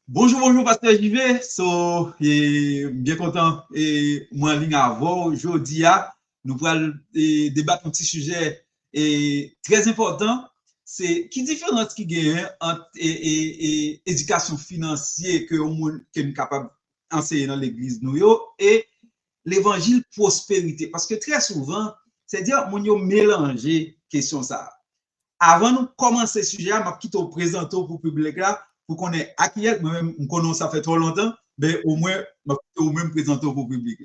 Bonjour, bonjour, pasteur JV. Bien content. Et moi, en ligne avant, aujourd'hui, nous allons débattre un petit sujet très important. C'est qui différence qui gagne entre éducation financière que nous sommes capables d'enseigner dans l'église nous et l'évangile prospérité. Parce que très souvent, c'est-à-dire, nous avons mélangé question ça. Avant de commencer le sujet, je vais présenter pour le public là, pour qu'on ait acquis, moi-même, je connais ça fait trop longtemps, mais au moins, je vais même présenter pour le public.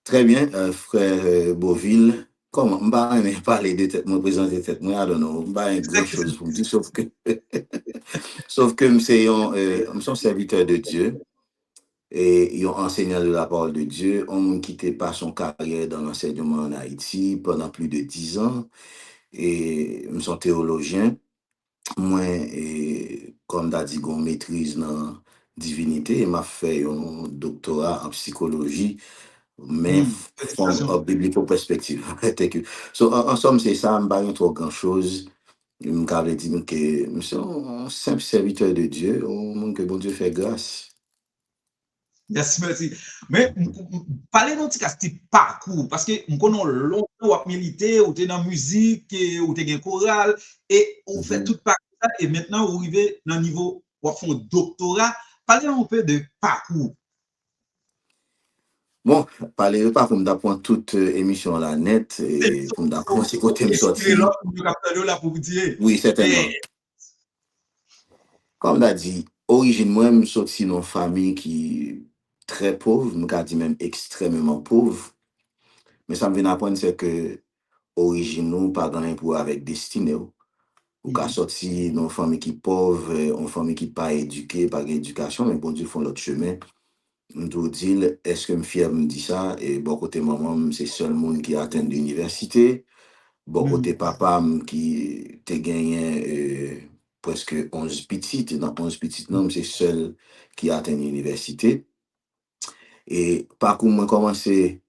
Très bien, frère Beauville. Comment? Je ne vais pas parler de tête, me présenter tête, moi, I don't know. Je ne pas grand chose pour me dire, sauf que je suis un serviteur de Dieu et un enseignant de la parole de Dieu. On m'a quitté par son carrière dans l'enseignement en Haïti pendant plus de 10 ans et je suis théologien. Moi, comme tu as dit, je maîtrise dans divinité et m'a fait un doctorat en psychologie mais from a biblical perspective. Thank you. So, en somme, c'est ça, je ne pas trop grand-chose. Je me dire que je suis un simple serviteur de Dieu, au monde que bon Dieu fait grâce. Merci, merci. Mais parlez-nous de ce parcours, parce que nous connaissons longtemps milité, ou tu es dans la musique, ou tu es dans chorale, et on fait tout parcours, et maintenant, vous arrivez dans le niveau, vous faites un doctorat. Parlez-nous un peu de parcours. Bon, parlez pas pour me d'apprendre toute émission à la net, et pour me d'apprendre c'est côté me sorti. Oui, certainement. Comme on a dit, origine moi, je suis sorti dans une famille qui est très pauvre, je dit même extrêmement pauvre. Mais ça me vient apprendre, c'est que origine nous, pas grand pour avec destinée. Ou qu'à sortir dans une famille qui est pauvre, une famille qui n'est pas éduquée, pas d'éducation, mais bon Dieu font l'autre chemin. Je dois dire, est-ce que je suis fier de me dire ça? Et bon côté maman, c'est le seul monde qui a atteint l'université. Bon côté papa, qui a gagné presque 11 petites. Dans 11 petites, non, c'est le seul qui a atteint l'université. Et par contre, moi, commencé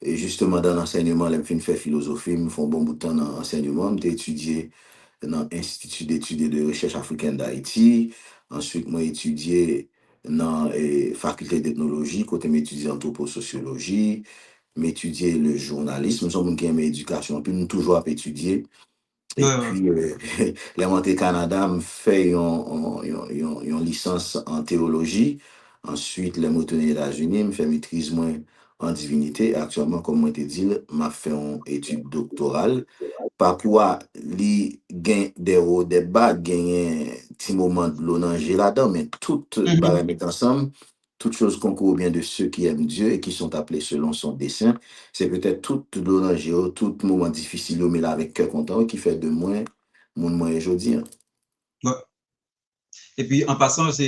justement dans l'enseignement, je me fait philosophie, je me fais un bon bout de temps dans l'enseignement, j'ai étudié dans l'Institut d'études et de recherche africaine d'Haïti. Ensuite, moi, étudié dans la faculté d'ethnologie, côté m'étudier anthroposociologie, m'étudier le journalisme. Nous sommes qui aiment l'éducation, puis nous toujours à étudier. Et puis, les montées Canada me fait une licence en théologie. Ensuite, les montées aux États-Unis me fait maîtrise moi en divinité. Actuellement, comme moi te dit, m'a fait une étude doctorale. Par quoi, li gain des hauts, des bas, gain un petit moment de l'onanger là-dedans, mais toutes mettre ensemble, toutes choses concourent bien de ceux qui aiment Dieu et qui sont appelés selon son dessein. C'est peut-être tout l'onanger, tout moment difficile, mais là avec cœur content, qui fait de moi, mon moi aujourd'hui. Et puis, en passant, c'est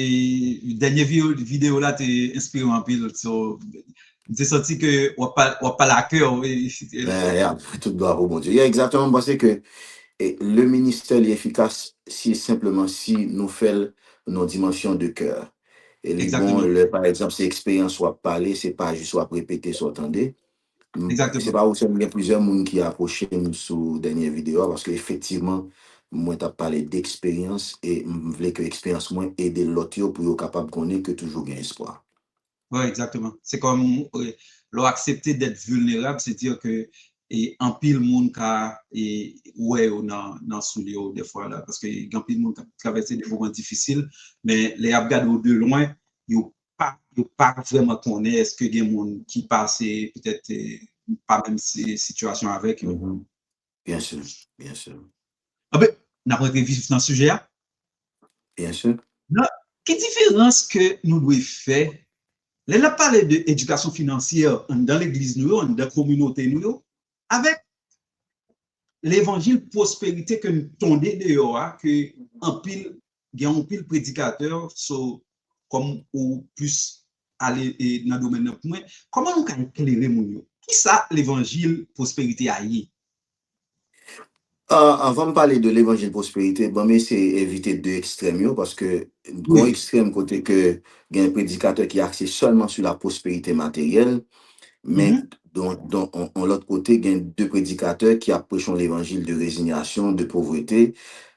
dernière vidéo là, t'es inspiré en pile. J'ai senti que on pas la cœur. Tout doit au bon Dieu. Il y a exactement pensé que le ministère est efficace si simplement si nous faisons nos dimensions de cœur. Et les bons, par exemple, ces expériences soit parler, c'est pas juste soit répéter, soit entendre. C'est pas aussi il y a plusieurs monde qui a approché nous sur dernière vidéo parce qu'effectivement, moi t'as parlé d'expérience et je voulais que l'expérience moi aider l'autre pour être capable de connaître que toujours gain espoir. Oui, exactement. C'est comme leur accepter d'être vulnérable, c'est-à-dire que en pile monde qui ouais dans sous des fois là parce que en pile monde qui traverser des moments difficiles mais les regarder de loin ils pas vraiment connaître est-ce que des monde qui passe peut-être pas même ces situations avec eux. Bien sûr, bien sûr. Ah ben, on a vivre dans ce sujet là. Bien sûr. Quelle différence que nous devons faire. Là, on a parlé d'éducation financière dans l'église, dans la communauté, avec l'évangile prospérité que nous tombons dehors, que en pile, il y a un pile prédicateur, comme ou plus aller dans le domaine de point. Comment nous pouvons éclairer mon qui ça l'évangile prospérité a y? Avant de parler de l'évangile prospérité, bon, mais c'est éviter deux extrêmes, parce que, grand extrême côté que, il y a un prédicateur qui est axé seulement sur la prospérité matérielle, mais l'autre côté, il y a deux prédicateurs qui approchent l'évangile de résignation, de pauvreté,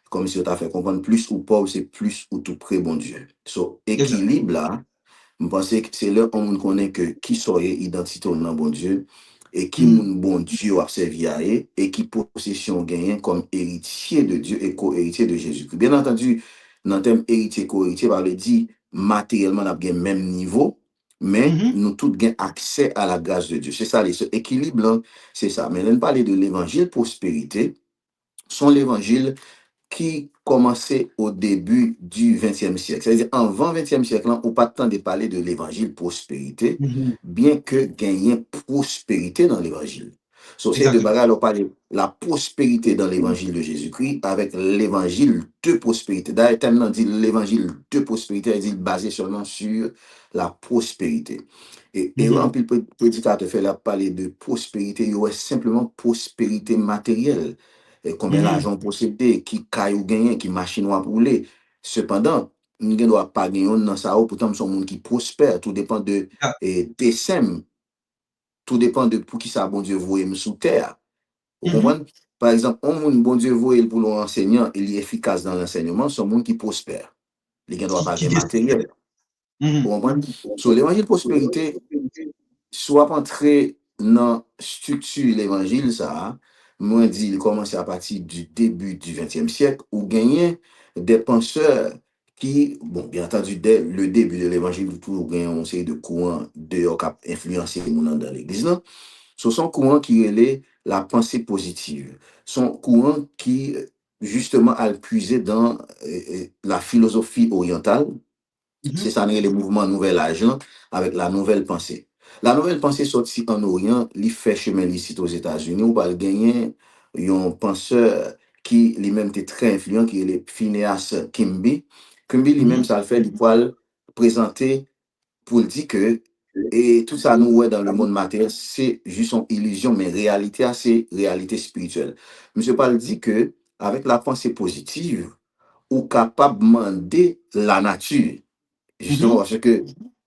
comme si on t'a fait comprendre plus ou pauvre, c'est plus ou tout près, bon Dieu. So, Exact. équilibre là, je pense que c'est là où on connaît que qui soyez identité au nom bon Dieu et qui Mm. mon bon Dieu a servi à eux et qui possession gagne comme héritier de Dieu et co-héritier de Jésus-Christ. Bien entendu, dans le terme héritier, co-héritier, par le dit matériellement, on a bien même niveau, mais Mhm. nous tous gagnons accès à la grâce de Dieu. C'est ça, ce équilibre là, c'est ça. Mais là, on parle de l'évangile prospérité, son l'évangile qui commençait au début du XXe siècle. C'est-à-dire, avant XXe siècle, on n'a pas tant de parler de l'évangile prospérité, Mhm. bien que gagner prospérité dans l'évangile. So, c'est de Exactement. bagages, on parle de la prospérité dans l'évangile de Jésus-Christ avec l'évangile de prospérité. D'ailleurs, tellement dit l'évangile de prospérité, il dit basé seulement sur la prospérité. Et Mhm. un peu le prédicateur fait là parler de prospérité, il y a simplement prospérité matérielle combien Mhm. l'argent possédé, qui caille ou gagné, qui machine ou rouler. Cependant, nous ne doit pas gagner dans ça, pourtant, nous sommes monde qui prospère. Tout dépend de Ah. TSM, tout dépend de pour qui ça, bon Dieu, voyez sous terre. Vous Mhm. comprenez? Par exemple, un monde, bon Dieu, voyez pour l'enseignant, il est efficace dans l'enseignement, c'est un monde qui prospère. Il ne doit pas Qui gagner matériel. Vous Mhm. comprenez? Sur l'évangile de prospérité, soit entrer dans structure l'évangile, ça, moi dit, il commence à partir du début du XXe siècle, où gagner des penseurs qui, bon, bien entendu, dès le début de l'évangile, tout gagner on sait de courants de cap influencer les gens dans l'église. Là. Ce sont courants qui relaient la pensée positive. Ce sont courants qui, justement, a puisé dans la philosophie orientale, c'est Mhm. ça le mouvement Nouvel Âge là, avec la nouvelle pensée. La nouvelle pensée sortie en Orient, il fait chemin ici aux États-Unis, où va gagner un penseur qui lui-même était très influent, qui est le Phineas Kimby. Kimby lui-même, Mhm. ça le fait, il va présenter pour dire que et tout ça nous ouais dans le monde matériel, c'est juste une illusion, mais réalité, c'est réalité spirituelle. Monsieur Paul dit que avec la pensée positive, ou capable de demander la nature. Justement, Mhm. parce que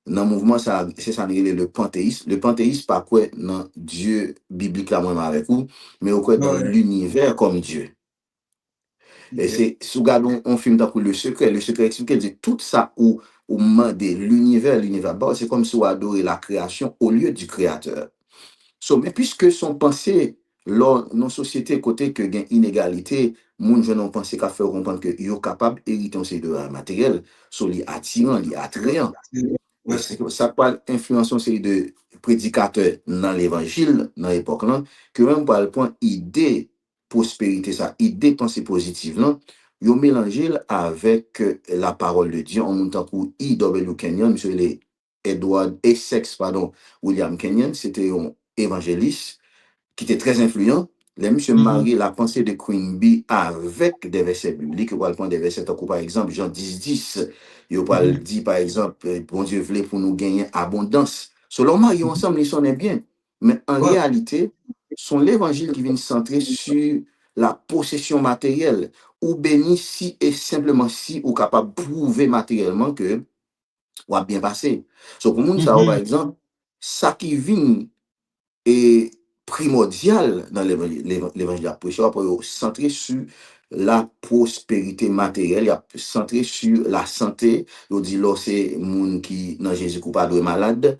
dans le mouvement, ça, c'est ça, le panthéisme. Le panthéisme, pas quoi dans Dieu biblique là, moi, avec vous, mais au quoi dans Ouais. l'univers comme Dieu. Et Ok. c'est, sous regardons un film dans le secret explique, elle dit tout ça ou demander l'univers, bon, c'est comme si on adorait la création au lieu du créateur. So, mais puisque son pensée, nos sociétés côté que gain inégalité, moun jeune ont pensé qu'à faire comprendre que yo capable hériter de matériel, so li attirant, li attrayant. Et Ouais. c'est que ça parle influence une série de prédicateurs dans l'évangile, dans l'époque là, que même par le point idée prospérité, ça, idée pensée positive là, yo mélangé avec la parole de Dieu en montant pour I.W. Kenyon, monsieur les Edward Essex, pardon, William Kenyon, c'était un évangéliste qui était très influent. Les monsieur Mhm. marié la pensée de Queen Bee avec des versets bibliques. On va prendre des versets, par exemple, Jean 10, il va Mhm. dire, par exemple, bon Dieu voulait pour nous gagner abondance. Selon mariés Mhm. ensemble, ils sont bien. Mais en Ouais. réalité, sont l'évangile qui vient centrer sur la possession matérielle. Ou béni si et simplement si ou capable de prouver matériellement que ou a bien passé. So, pour nous, ça, par Mhm. exemple, ça qui vient et primordial dans l'évangile apôtre, après centré sur la prospérité matérielle, il a centré sur la santé. Il dit là, c'est moun qui, dans Jésus, qui pas de malade,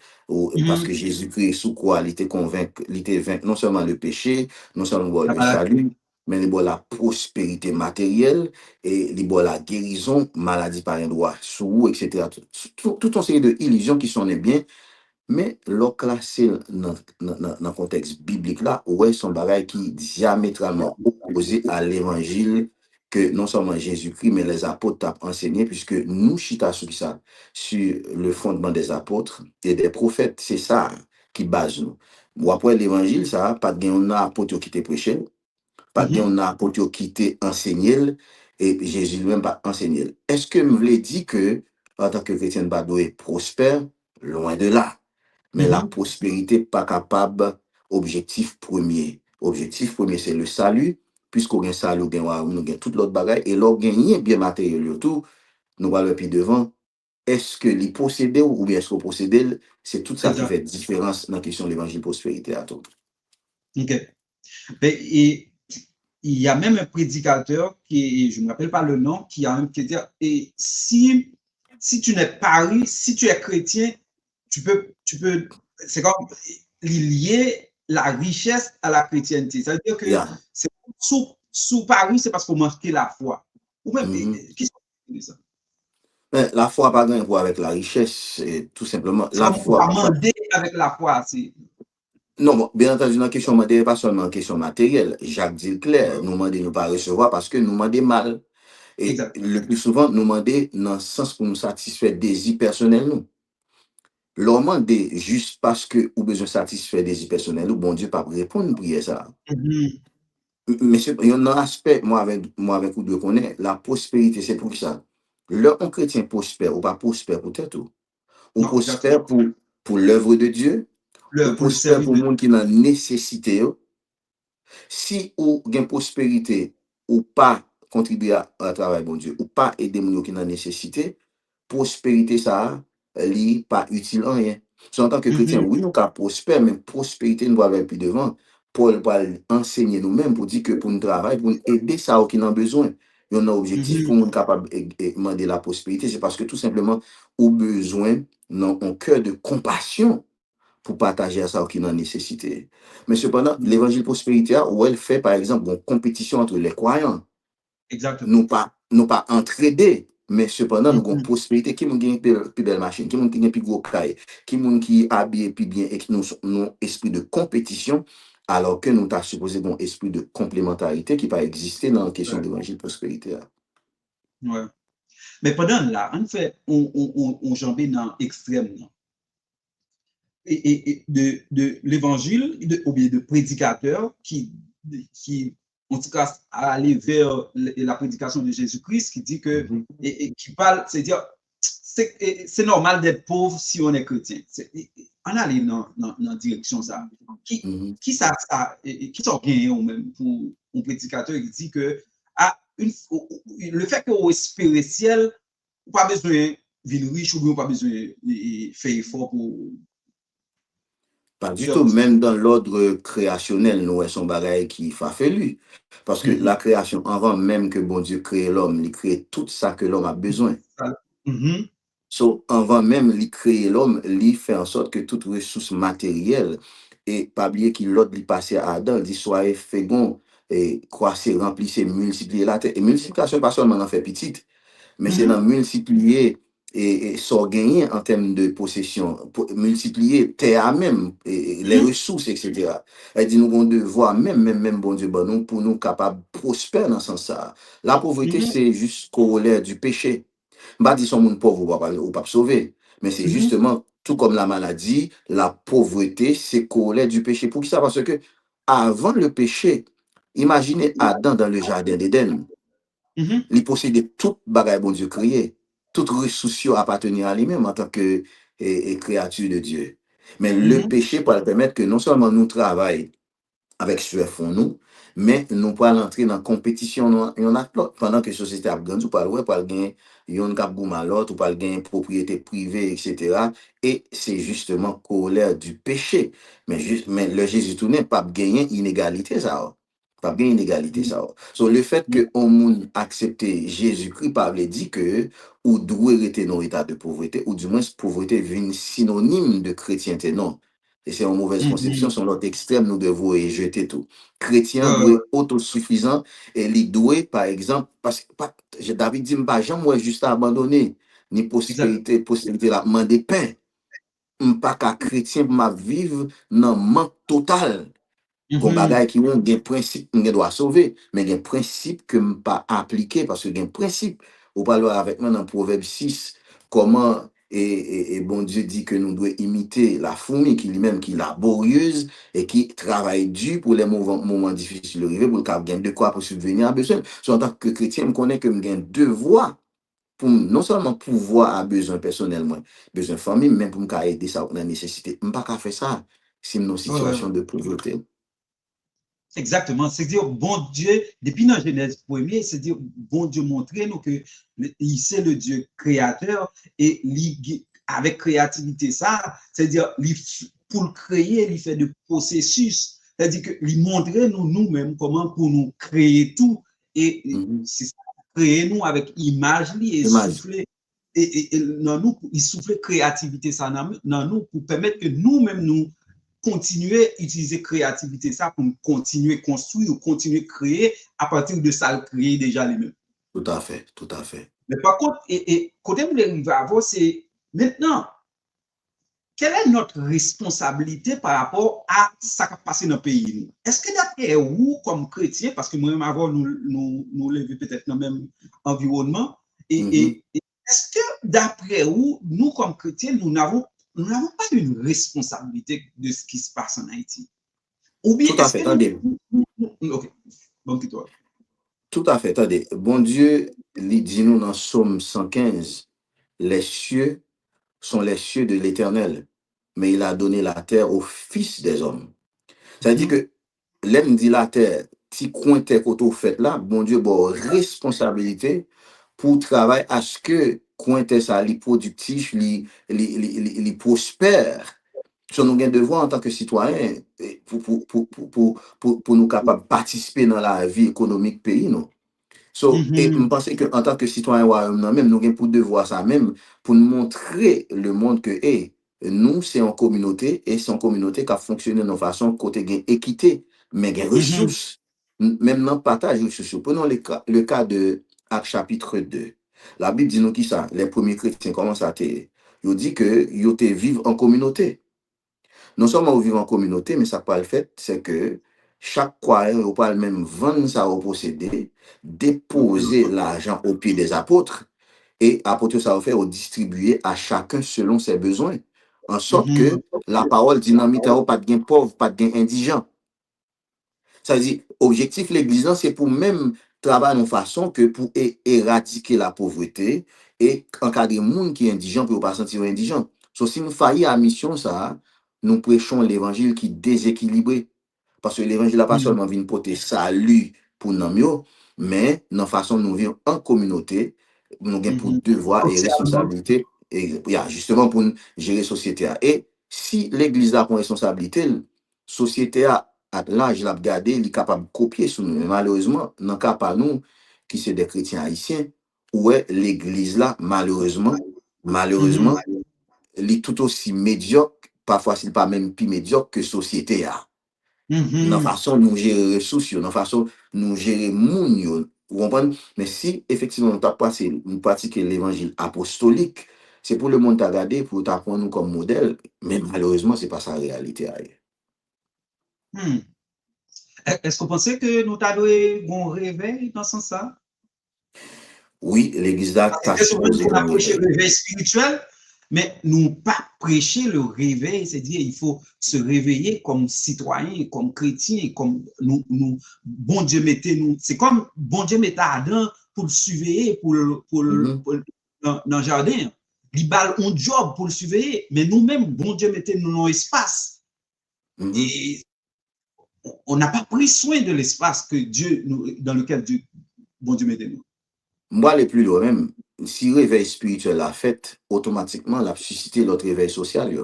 parce que Mhm. Jésus-Christ, sous quoi, il était convaincu, il était vaincu non seulement le péché, non seulement La le maladie. salut, mais il la prospérité matérielle et il la guérison, maladie par un droit sous, etc. Tout un série de illusions qui sont les biens mais l'on classé dans le contexte biblique là, ouais, son bagage qui est diamétralement opposé à l'évangile que non seulement Jésus-Christ, mais les apôtres ont enseigné, puisque nous, chita sur ça, sur le fondement des apôtres et des prophètes, c'est ça qui base nous. Ou après l'évangile, ça, pas de un apôtre qui te prêché, pas de Mhm. un apôtre qui te enseigné, et Jésus lui-même pas enseigné. Est-ce que me voulez dire que, en tant que chrétien, Badoé prospère? Loin de là. Mais la Mhm. prospérité pas capable, objectif premier. Objectif premier, c'est le salut, puisqu'on gagne salut, nous gagne toute l'autre bagaille, et l'on gagne bien matériel, tout, nous allons plus devant. Est-ce que les posséder ou bien est-ce qu'on possède, c'est tout ça C'est qui ça. fait différence dans la question de l'évangile prospérité à tout. Ok. Ben, et il y a même un prédicateur qui, je ne me rappelle pas le nom, qui a qui dit, et si tu n'es pas riche, si tu es chrétien, tu peux, c'est comme lier la richesse à la chrétienté. Ça veut dire que Yeah. c'est sous Paris, c'est parce qu'on manquait la foi. Ou même, qui c'est ça? La foi n'a pas de rapport avec la richesse, tout simplement. C'est La comme on va foi, demander avec la foi. non, bon, bien entendu, dans la question matérielle, pas seulement en question matérielle. Jacques dit clair, nous demandons de ne pas recevoir parce que nous demandons mal. Et Exact. le plus souvent, nous demandons dans le sens pour nous satisfaire des désirs personnels, nous. L'homme demande juste parce que ou besoin de satisfaire des désirs personnels, ou bon Dieu pas répondre prière ça. Mais il y a un aspect, moi avec vous deux connaît, la prospérité, c'est pour ça. L'homme chrétien prospère ou pas prospère peut-être, ou Non, exactement. prospère pour l'œuvre de Dieu, ou Pour le prospère service pour de le monde qui est en nécessité. Si ou gen prospérité ou pas contribuer à travail bon Dieu, ou pas aider moun qui dans nécessité, prospérité ça li pas utile en rien. So, en tant que chrétien, Dieu. oui, nous ka prospère, mais prospérité nous doit aller plus devant. Paul va enseigner nous-mêmes pour dire que pour nous travailler, pour nous aider ça qui en a besoin. Il y a un objectif pour nous capable de demander la prospérité, c'est parce que tout simplement, ou besoin, non, un cœur de compassion pour partager à ça qui en nécessité. Mais cependant, l'évangile prospérité, où elle fait, par exemple, une compétition entre les croyants, Exactement. nous pas entraider, mais cependant, nous avons Mhm. prospérité, qui gagne plus belle machine, qui gagne plus gros caille, qui habille plus bien, et qui nous esprit de compétition, alors que nous avons supposé un esprit de complémentarité qui pas exister dans la question Ouais. de l'évangile prospérité. Ouais. Mais pendant là, on fait, on jambé dans l'extrême. Et de l'évangile, ou bien de prédicateurs qui, en tout cas, aller vers la prédication de Jésus-Christ, qui dit que, Mhm. et qui parle, c'est-à-dire, c'est normal d'être pauvre si on est chrétien. On allait dans la direction ça. Mhm. Qui ça, qui sont gagnés ou même pour un prédicateur qui dit que ah, le fait qu'on espère le ciel, pas besoin de vivre riche ou bien pas besoin de faire effort pour Pas du faire tout, aussi. même dans l'ordre créationnel, nous, son bagage qui fait. Parce que la création, avant même que bon Dieu crée l'homme, il crée tout ça que l'homme a besoin. Mhm. So, avant même il créer l'homme, il fait en sorte que toute ressource matérielle, et pas oublier qu'il l'autre lui passé à Adam, il dit soyez fécond, et croissez, remplissez, multipliez la terre. Et multiplication, pas seulement en fait petite, mais c'est dans Mhm. multiplier et s'en gagner en termes de possession, multiplier terre à même, et les Mhm. ressources, etc. Elle dit nous avons devoir, même, bon Dieu, bon, nous, pour nous capables de prospérer dans ce sens-là. La pauvreté, Mhm. c'est juste corollaire du péché. Pas dire son monde pauvre ou pas sauver, mais c'est Mhm. justement tout comme la maladie, la pauvreté, c'est corollaire du péché. Pour qui ça? Parce que avant le péché, imaginez Adam dans le jardin d'Éden. Mhm. Il possédait toute bagaille bon Dieu créé, toute ressource appartenir à lui-même en tant que créature de Dieu. Mais le Mhm. péché pour permettre que non seulement nous travaillons avec ce fond nous, mais nous pas entrer dans la compétition il y en a l'autre pendant que la société a grandi, ou pas ouais pas gagner yon k'ap gouman l'autre ou pas gagner propriété privée etc. Et c'est justement colère du péché. Mais le Jésus tourné pas gagner inégalité ça. Pas gagner inégalité ça. So le fait que on moun accepter Jésus-Christ par veut dire que ou doit rester dans l'état de pauvreté ou du moins pauvreté vient synonyme de chrétienté non. Et c'est une mauvaise conception, Mhm. sur l'autre extrême, nous devons jeter tout. Chrétien doit Ouais, être autosuffisant et il doit, par exemple, parce que David dit, pas jamais juste abandonner, ni exact. possibilité la demander pain. Pas qu'un chrétien m'a vivre dans manque total. Gon Mhm. bagay qui ont des principes qu'on doit sauver, mais des principes que m pas appliquer parce que des principes. Ou parlez avec moi dans Proverbe 6, comment et bon Dieu dit que nous devons imiter la fourmi qui lui-même qui est laborieuse et qui travaille dur pour les moments difficiles arriver pour qu'elle gagne de quoi pour subvenir à besoin. So, en tant que chrétien, je connais que je gagne devoir pour non seulement pouvoir à besoin personnellement, besoin famille, mais pour me aider ça dans la nécessité. Je ne peux pas faire ça si nous Ouais, ouais, situation ouais. de pauvreté. Exactement. C'est-à-dire, bon Dieu, depuis dans Genèse 1er, c'est-à-dire, bon Dieu montrer nous que c'est le Dieu créateur et avec créativité, ça, c'est-à-dire, pour le créer, il fait de processus. C'est-à-dire que lui montrer nous-mêmes comment pour nous créer tout et c'est ça, créer nous avec image et souffler et dans nous, il souffle créativité ça dans nous pour permettre que nous-mêmes nous continuer à utiliser créativité ça pour continuer à construire ou continuer à créer à partir de ça, le créer déjà les mêmes. Tout à fait, tout à fait. Mais par contre, et côté de l'arrivée à voir, c'est maintenant, quelle est notre responsabilité par rapport à ce qui a passé dans le pays? Est-ce que d'après vous, comme chrétien, parce que moi-même avant, nous levons peut-être dans le même environnement, et est-ce que d'après vous, nous comme chrétiens, nous n'avons pas une responsabilité de ce qui se passe en Haïti? Ou bien Tout à est-ce fait, que attendez. Ok, bon, toi. Tout à fait, attendez. Bon Dieu, il dit nous dans Psaume 115, les cieux sont les cieux de l'Éternel, mais il a donné la terre aux fils des hommes. Ça veut dire que l'aime dit la terre, si coin koto fait là, bon Dieu, bon responsabilité pour travailler à ce que coin ça li productif, li prospère. So nous avons devoir en tant que citoyen pour nous capables de participer dans la vie économique pays, non? So, et je pense qu'en tant que citoyen, nous avons pour devoir ça même, pour nous montrer le monde que, hey, nous, c'est en communauté, et c'est en communauté qui a fonctionné de façon côté gain équité, mais gain ressources. Même dans le partage de ressources. Prenons le cas de Actes chapitre 2. La Bible dit nous qui ça, les premiers chrétiens, comment ça t'est? Ils dit que ils vivent en communauté. Non seulement vivre en communauté, mais ça pas le fait, c'est que chaque croyant ne pas même vendre sa posséder, déposer l'argent au pied des apôtres, et apôtres ça va faire au distribuer à chacun selon ses besoins. En sorte que la parole dynamite pas de gain pauvre, pas de gain indigent. Ça veut dire, objectif l'église, c'est pour même travailler de façon que pour éradiquer la pauvreté et encadrer les gens qui sont indigents pour ne pas sentir indigents. So, si nous faillons à la mission, ça, nous prêchons l'évangile qui est déséquilibré. Parce que l'évangile n'a pas seulement venu porter salut pour nous, mais dans la façon dont nous vivons en communauté, nous avons pour devoir et responsabilité, et justement pour gérer la société. Et si l'église a pour responsabilité, la société a l'âge l'a regardé, il est capable de copier sur nous. Mais malheureusement, dans le cas pas nous, qui sont des chrétiens haïtiens, ouais, l'église là, malheureusement, elle est tout aussi médiocre, parfois c'est pas même plus médiocre que société a. Dans la façon de nous gérer les ressources, dans la façon de nous gérer les gens, vous comprenez? Mais si effectivement nous pratiquons l'évangile apostolique, c'est pour le monde à regarder, pour t'apprendre nous comme modèle, mais malheureusement, c'est pas sa réalité. Est-ce que vous pensez que nous avons un réveil dans ce sens-là? Oui, l'église là t'a C'est souvent supposé qu'on a gagner. prêché le réveil spirituel, mais nous pas prêcher le réveil, c'est-à-dire il faut se réveiller comme citoyen, comme chrétien, comme nous bon Dieu mettez nous, c'est comme bon Dieu mettez Adam pour le surveiller, dans le jardin. Il balle un job pour le surveiller, mais nous-mêmes, bon Dieu mettez nous dans l'espace. Et on n'a pas pris soin de l'espace que Dieu, dans lequel Dieu, bon Dieu mettez nous. Moi, les plus loin même, si réveil spirituel a fait, automatiquement, l'a suscité l'autre réveil social.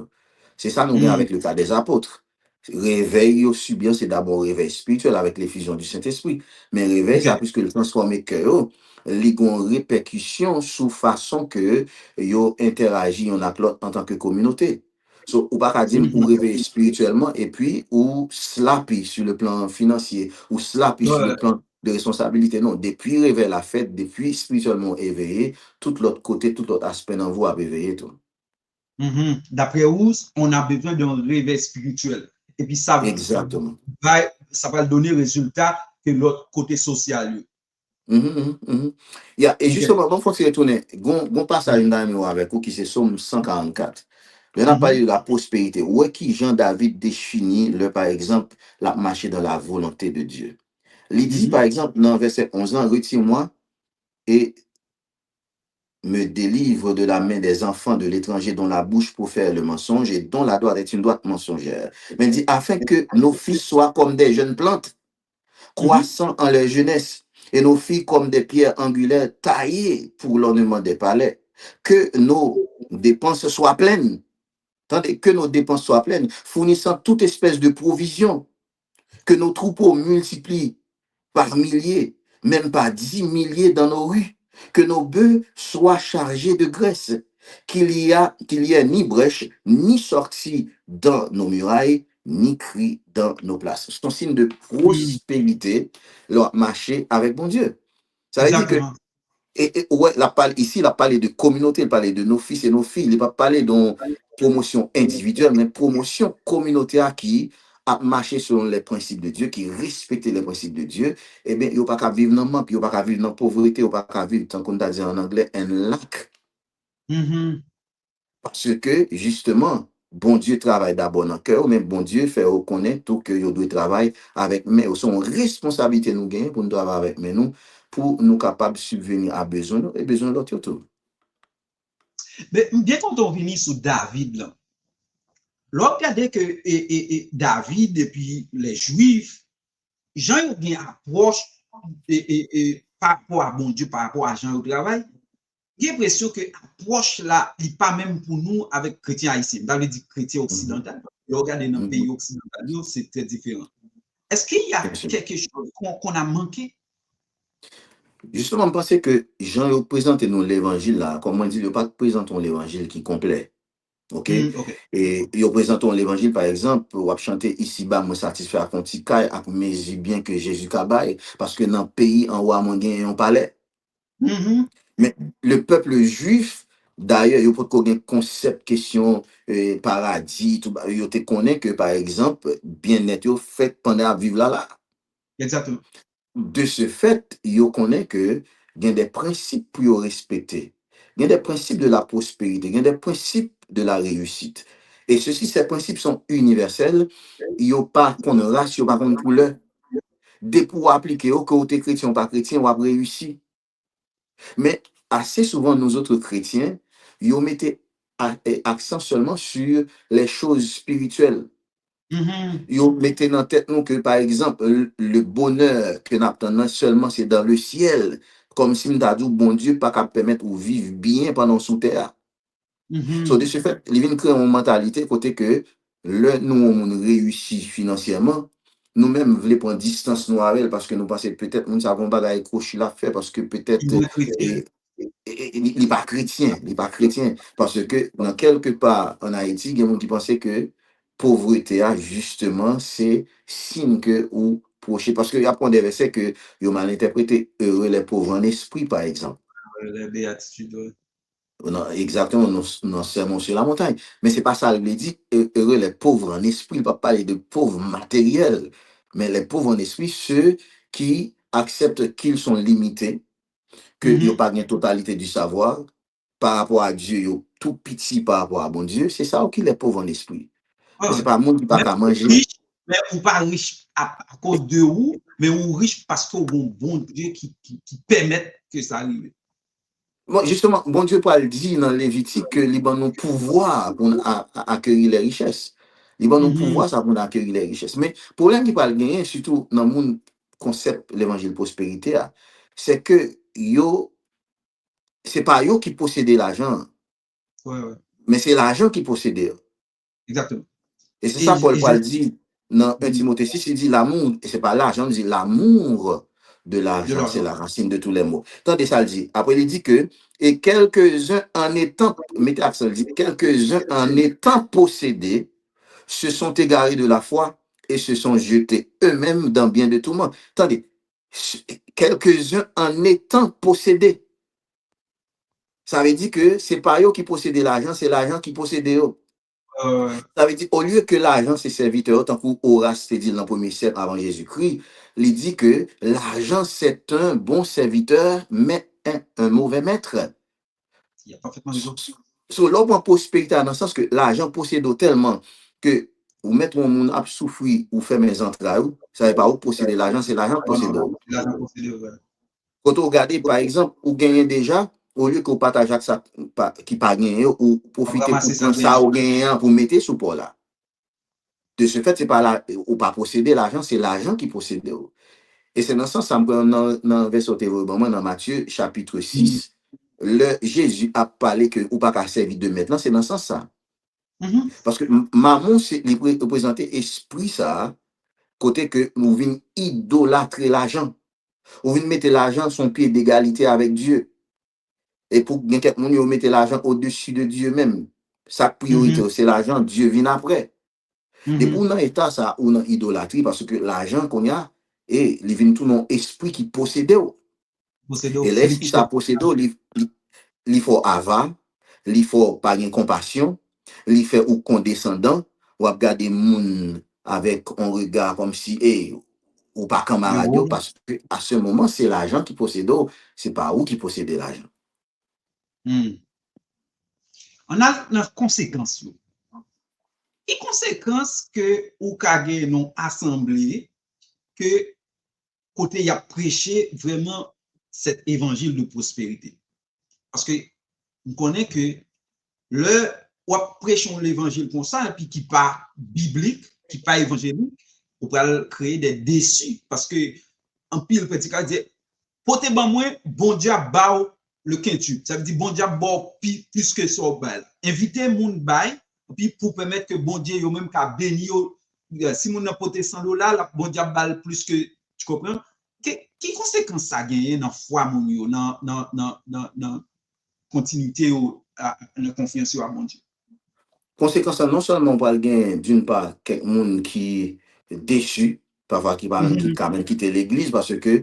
C'est ça, nous gagnons avec le cas des apôtres. Réveil aussi bien, c'est d'abord réveil spirituel avec l'effusion du Saint-Esprit. Mais réveil, ça, puisque le transformer cœur, les répercussions sous façon que yo interagit en tant que communauté. So, ou pas dire ou réveiller spirituellement et puis ou slappy sur le plan financier ou slappy sur le plan de responsabilité. Non, depuis réveil la fête, depuis spirituellement éveillé, tout l'autre côté, tout l'autre aspect dans vous a éveillé tout. D'après vous, on a besoin d'un réveil spirituel. Et puis Exactement. Ça va donner résultat que l'autre côté social. Et justement, bon, faut se retourner. Bon passage dans avec vous qui c'est Somme 144. On a parlé de la prospérité. Où est qui Jean-David définit, par exemple, la marcher dans la volonté de Dieu? Il dit, par exemple, dans verset 11, retire-moi et me délivre de la main des enfants de l'étranger dont la bouche profère le mensonge et dont la droite est une droite mensongère. Mais il dit, afin que nos fils soient comme des jeunes plantes, croissant en leur jeunesse, et nos filles comme des pierres angulaires taillées pour l'ornement des palais. Que nos dépenses soient pleines, tandis que nos dépenses soient pleines, fournissant toute espèce de provision que nos troupeaux multiplient par milliers, même par 10 milliers dans nos rues, que nos bœufs soient chargés de graisse, qu'il y ait ni brèche, ni sortie dans nos murailles, ni cri dans nos places. C'est un signe de prospérité, leur marcher avec bon Dieu. Ça veut dire que, Exactement. ouais, ici, il a parlé de communauté, il a parlé de nos fils et nos filles, il n'a pas parlé de promotion individuelle, mais promotion communautaire qui a marché selon les principes de Dieu, qui respectait les principes de Dieu. Eh bien, il n'y a pas qu'à vivre dans le manque, il n'y a pas qu'à vivre dans la pauvreté, il n'y a pas qu'à vivre, tant qu'on a dit en anglais, un lac. Mhm. Parce que, justement, bon Dieu travaille d'abord dans le cœur, mais bon Dieu fait reconnaître tout que il doit travailler avec mais son responsabilité nous gagne pour nous travailler avec mais nous pour nous capables de subvenir à besoin et besoin de l'autre tout. Mais bien quand on finit sur David, là, l'on regarde que David et puis les Juifs, Jean ont bien approche par rapport à bon Dieu, par rapport à Jean au travail, j'ai l'impression que l'approche là, n'est pas même pour nous avec chrétiens haïtiens. Dans les chrétiens Mhm. occidentaux, regardez dans les pays Mhm. occidentaux, c'est très différent. Est-ce qu'il y a Bien sûr. quelque chose qu'on a manqué? Justement, je pensais que Jean représente nous l'évangile là, comme on dit, il pas présentons l'évangile qui est complet. OK? Ok. Et ils représentent l'évangile, par exemple, ou chanter ici-bas, moi satisfait à Conticaille, à mes bien que Jésus Kabaye, parce que dans le pays, en haut, à mon gain, on parlait. Mhm. Mais le peuple juif, d'ailleurs, il y a pas de concept, question, paradis, tout, il te connaît que, par exemple, bien net, il fait pendant à vivre là. Exactement. De ce fait, il connaît que il y a des principes pour respecter. Il y a des principes de la prospérité, il y a des principes de la réussite. Et ces principes sont universels. Il n'y a pas qu'on race, il n'y a pas qu'on couleur. Dès pour appliquer au côté chrétien ou pas chrétien, on va réussir. Mais assez souvent, nous autres chrétiens, ils mettent accent seulement sur les choses spirituelles. Mhm. Ils mettent dans la tête nous que, par exemple, le bonheur que nous attendons seulement, c'est dans le ciel. Comme si nous avons dit, bon Dieu, pas qu'à permettre de vivre bien pendant sous terre. So, de Mhm. ce fait, il vient créer une mentalité côté que nous, on réussit financièrement, nous-mêmes, voulons prendre distance nous avec elle parce que nous pensons peut-être, nous savons pas accrocher la fait parce que Ils peut-être, vont être chrétiens. il n'est pas chrétien, il n'est pas chrétien. Parce que dans quelque part en Haïti, il y a des gens qui pensaient que pauvreté, justement, c'est signe que ou proche. Parce qu'il y a des versets que ils ont mal interprété, heureux les pauvres en esprit, par exemple. Les béatitudes. Ouais. Non, exactement, non sermon sur la montagne. Mais c'est pas ça, il dit, heureux les pauvres en esprit, il va parler de pauvres matériels. Mais les pauvres en esprit, ceux qui acceptent qu'ils sont limités, qu'il n'y a Mhm. pas une totalité du savoir par rapport à Dieu, il y a tout petit par rapport à bon Dieu, c'est ça qui les pauvres en esprit. Ouais, Mais c'est ouais. pas le monde qui n'a pas Même qu'à ou manger. riche, mais ou pas riche à cause de vous, mais ou riche parce qu'on a un bon Dieu qui permet que ça arrive. Bon, justement, bon Dieu parle dit dans Lévitique que les nous pouvoir pour accueillir les richesses. Les nous Mhm. pouvoir ça pour accueillir les richesses. Mais le problème qui parle gagner, surtout dans mon concept l'évangile prospérité, c'est que yo, c'est pas yo qui possédait l'argent, Ouais, ouais. mais c'est l'argent qui possédait. Exactement. Et c'est Et, ça Paul et je, Paul dit dans 1 mhm. Timothée 6, il dit l'amour, et c'est pas l'argent, il dit l'amour de De l'argent, c'est l'argent. la racine de tous les maux. Tandis ça le dit. Après, il dit que, et quelques-uns en étant, mettez accent, il dit, quelques-uns en étant possédés, se sont égarés de la foi et se sont jetés eux-mêmes dans bien de tourments. Attendez, quelques-uns en étant possédés. Ça veut dire que c'est pas eux qui possédaient l'argent, c'est l'argent qui possédait eux. Euh, Ça veut dire, au lieu que l'argent, c'est serviteur, tant qu'Horace s'est dit dans le premier siècle avant Jésus-Christ, il dit que l'argent, c'est un bon serviteur, mais un mauvais maître. il y a parfaitement raison. Sur l'homme prospérité, dans le sens que l'argent possède tellement que vous mettez mon monde à souffrir ou faire mes entrailles, ça ne veut pas où posséder l'argent, c'est l'argent qui Non, possède. non, l'argent possédé. Ouais. Quand vous regardez, par exemple, vous gagnez déjà, au lieu que vous partagez avec ça qui pas gagné, ou On va profitez pour ramasser ça prendre bien. ça au gagnant pour mettre sous pour là. De ce fait, c'est pas là, ou pas posséder l'argent, c'est l'argent qui possède. Et c'est dans ce sens, ça me prend dans verset dans Matthieu chapitre Mhm. 6, le Jésus a parlé que ou pas qu'à servir de maintenant, c'est dans ce sens ça. Mhm. Parce que maman, c'est représenté esprit ça, côté que nous venons idolâtrer l'argent. Nous venons mettre l'argent son pied d'égalité avec Dieu. Et pour que quelqu'un mette l'argent au-dessus de Dieu même. Sa priorité, c'est l'argent, Dieu vient après. Et pour dans l'état, ça, ou dans l'idolâtrie, parce que l'argent qu'on y a, et il vient tout dans l'esprit qui possède. Et l'esprit ça possède, il faut avoir, il faut pas une compassion, il fait ou condescendant, ou regarder moun avec un regard comme si, ou pas camarade, parce que à ce moment, c'est l'argent qui possède, c'est pas où qui possède l'argent. On a une conséquence. Et conséquence que ou kage non assemblée que côté y a prêché vraiment cet évangile de prospérité. Parce que on connaît que le ou prêchons l'évangile comme ça et puis qui pas biblique, qui pas évangélique, on va créer des déçus parce que en pile prédicateur dit portez ban moi bon Dieu ba le quintu. Ça veut dire bon Dieu ba plus que ça bal. Invitez moun bay puis pour permettre que bon Dieu yo même ka béni si moun n'a porté $100 la bon Dieu bal plus que tu comprends qui conséquence ça gagne dans foi moun yo dans continuité la confiance à mon Dieu. Conséquence, non seulement on parle d'une part, quelqu'un qui est déçu, parfois qui parle qui quand même quitter l'église parce que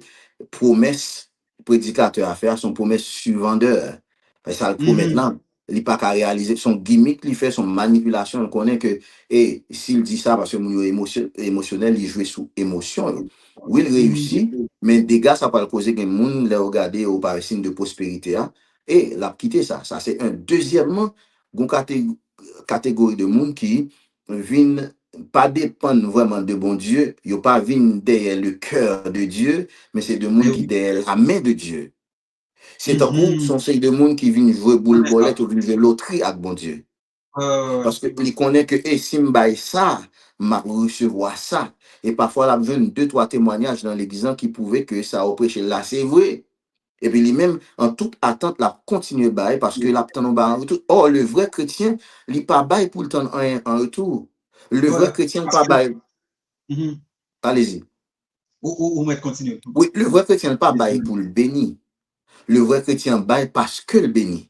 promesse, prédicateur à faire, son promesse sur vendeur. Parce que ça le promet là, il n'est pas qu'à réaliser son gimmick, il fait son manipulation, on connaît que, et s'il dit ça parce que mon émotionnel, il joue sous émotion. Oui, il réussit, mais dégâts, ça peut le causer que les gens le regarder au par signe de prospérité, et l'a quitté ça. Ça, c'est un. Deuxièmement, catégorie de monde qui viennent pas dépendre vraiment de bon Dieu, ils pas viennent derrière le cœur de Dieu, mais c'est de monde qui derrière la main de Dieu. C'est un coup, son série de monde qui viennent jouer boule bolette ou viennent jouer loterie avec bon Dieu. Parce que il connaît que si m'baille ça, m'a recevoir ça. Et parfois, il a besoin de 2-3 témoignages dans l'église qui prouvaient que ça a prêché là, c'est vrai. Et puis lui-même, en toute attente, la continue bail parce que la en retour. Oh, le vrai chrétien, il pas bail pour le temps en retour. Le vrai chrétien pas bail. Allez-y. Ou continue. Oui, le vrai chrétien pas bail pour le béni. Le vrai chrétien bail parce que le béni.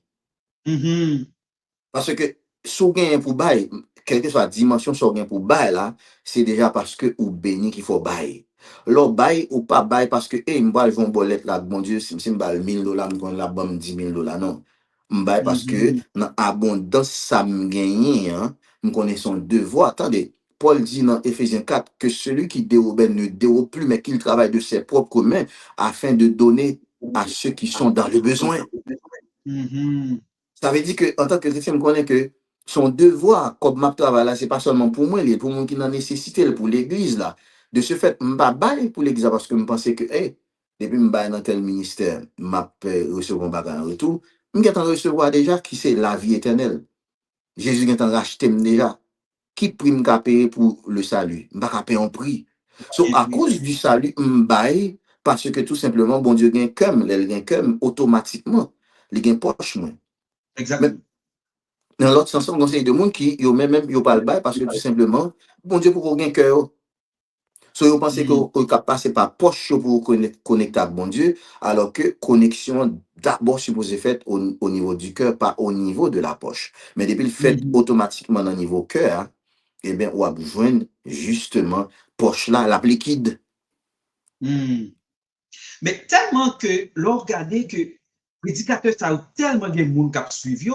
Parce que si gain pour bail, quelle que soit la dimension si gain pour bail là, c'est déjà parce que ou béni qu'il faut bail. L'autre bail ou pas bail parce que m'bal vont bolette là, bon Dieu, si m'bal $1000, m'gon la bam $10,000 non. M'bail parce que dans abondance ça m'gagne hein, m'connais son devoir. Attendez, Paul dit dans Éphésiens 4 que celui qui dérobe ne dérobe plus mais qu'il travaille de ses propres mains afin de donner à ceux qui sont dans le besoin. Ça veut dire que en tant que chrétien, je connais que son devoir, comme ma travail là, c'est pas seulement pour moi, c'est pour moi qui en nécessité, pour l'église là. De ce fait, je ne pas pour l'église parce que je pensais que, hey, depuis que je suis dans tel ministère, je recevoir un bagage en retour, je vais recevoir déjà qui c'est la vie éternelle. Jésus vient racheter déjà. Qui prime qu'a payer pour le salut? Je ne vais pas payer un prix. So, à cause du salut, je parce que tout simplement, bon Dieu gagne comme, il gagne comme automatiquement, il gagne poche moins. Exactement. Dans l'autre sens, on conseille de monde qui yo même yo pas le bail parce que tout simplement bon Dieu pour qu'on gagne cœur. So yo pensez que capable passer par poche pour connecter avec bon Dieu alors que connexion d'abord supposée faite au niveau du cœur pas au niveau de la poche. Mais depuis le fait automatiquement dans le niveau cœur, eh bien on a besoin justement poche là la liquide. Mais tellement que l'on regardait que prédicateur ça a tellement de monde qui a suivi,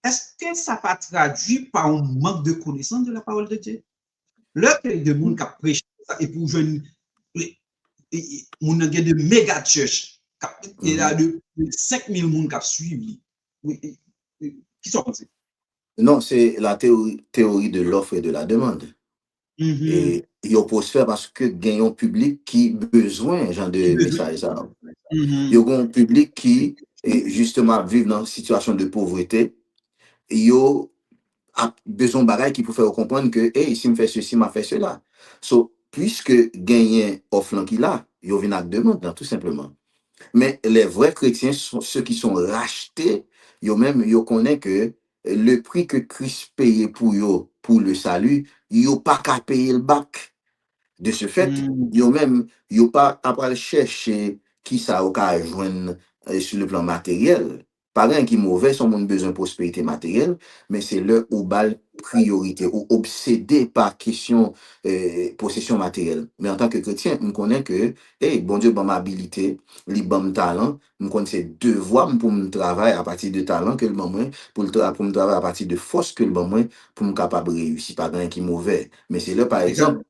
est-ce que ça pas traduit par un manque de connaissance de la parole de Dieu? Le pays de monde qui a prêché ça et pour jeune on a de méga church il y a de 5000 monde qui a suivi. Qui sont pensés? Non, c'est la théorie de l'offre et de la demande. Et il peut se faire parce que gagne un public qui besoin genre de message ça. Il y a un public qui justement vit dans une situation de pauvreté. Il a besoin de bagages qui pour faire comprendre que hey, si me fait ceci, m'a fait cela. So, puisque gagner offre qu'il a, il vient à demande tout simplement. Mais les vrais chrétiens sont ceux qui sont rachetés, ils connaissent que le prix que Christ payait pour le salut, ils n'ont pas qu'à payer le bac. De ce fait, yo même, yo pas après chercher qui ça ou ka joindre sur le plan matériel. Pas rien qui mauvais, son monde besoin de prospérité matérielle, mais c'est le ou bal priorité ou obsédé par question possession matérielle. Mais en tant que chrétien, on connaît que, hey, bon Dieu, bon habilité, li bon talent, on connaît c'est devoir pour me travailler à partir de talent que le bon moi, pour me travailler à partir de force que le bon moi, pour me capable de réussir. Pas rien qui mauvais. Mais c'est là, par exemple,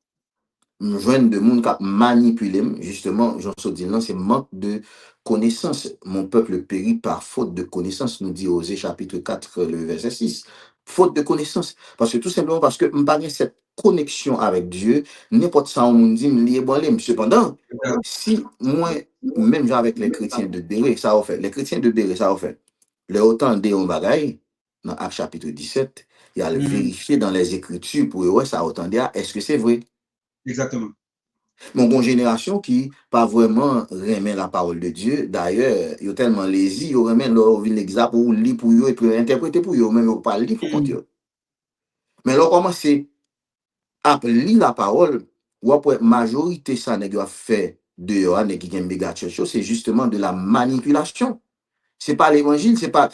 Exactement. joindre de monde qui manipulé, justement, Jean Sodin, c'est manque de connaissance. Mon peuple périt par faute de connaissance, nous dit Osée chapitre 4, le verset 6. Faute de connaissance. Parce que tout simplement parce que je pas cette connexion avec Dieu, n'importe ça, on me dit, me bon, cependant, si moi, même genre avec les chrétiens de Béré, ça a fait. Les chrétiens de Béré, ça a fait. Le autant de on bagaille, dans Acte chapitre 17, il y a le vérifier dans les Écritures pour ouais, ça a autant dire, est-ce que c'est vrai? Exactement. Mon bon génération qui pas vraiment remet la parole de Dieu. D'ailleurs, ils sont tellement lazy, ils remet leur vie l'exact pour lire pour eux et puis interpréter pour eux, même ils pas lire pour compter. Mais là, comment c'est à lire la parole, ou après majorité ça n'est pas fait dehors, n'est qui méga c'est justement de la manipulation. C'est pas l'évangile, c'est pas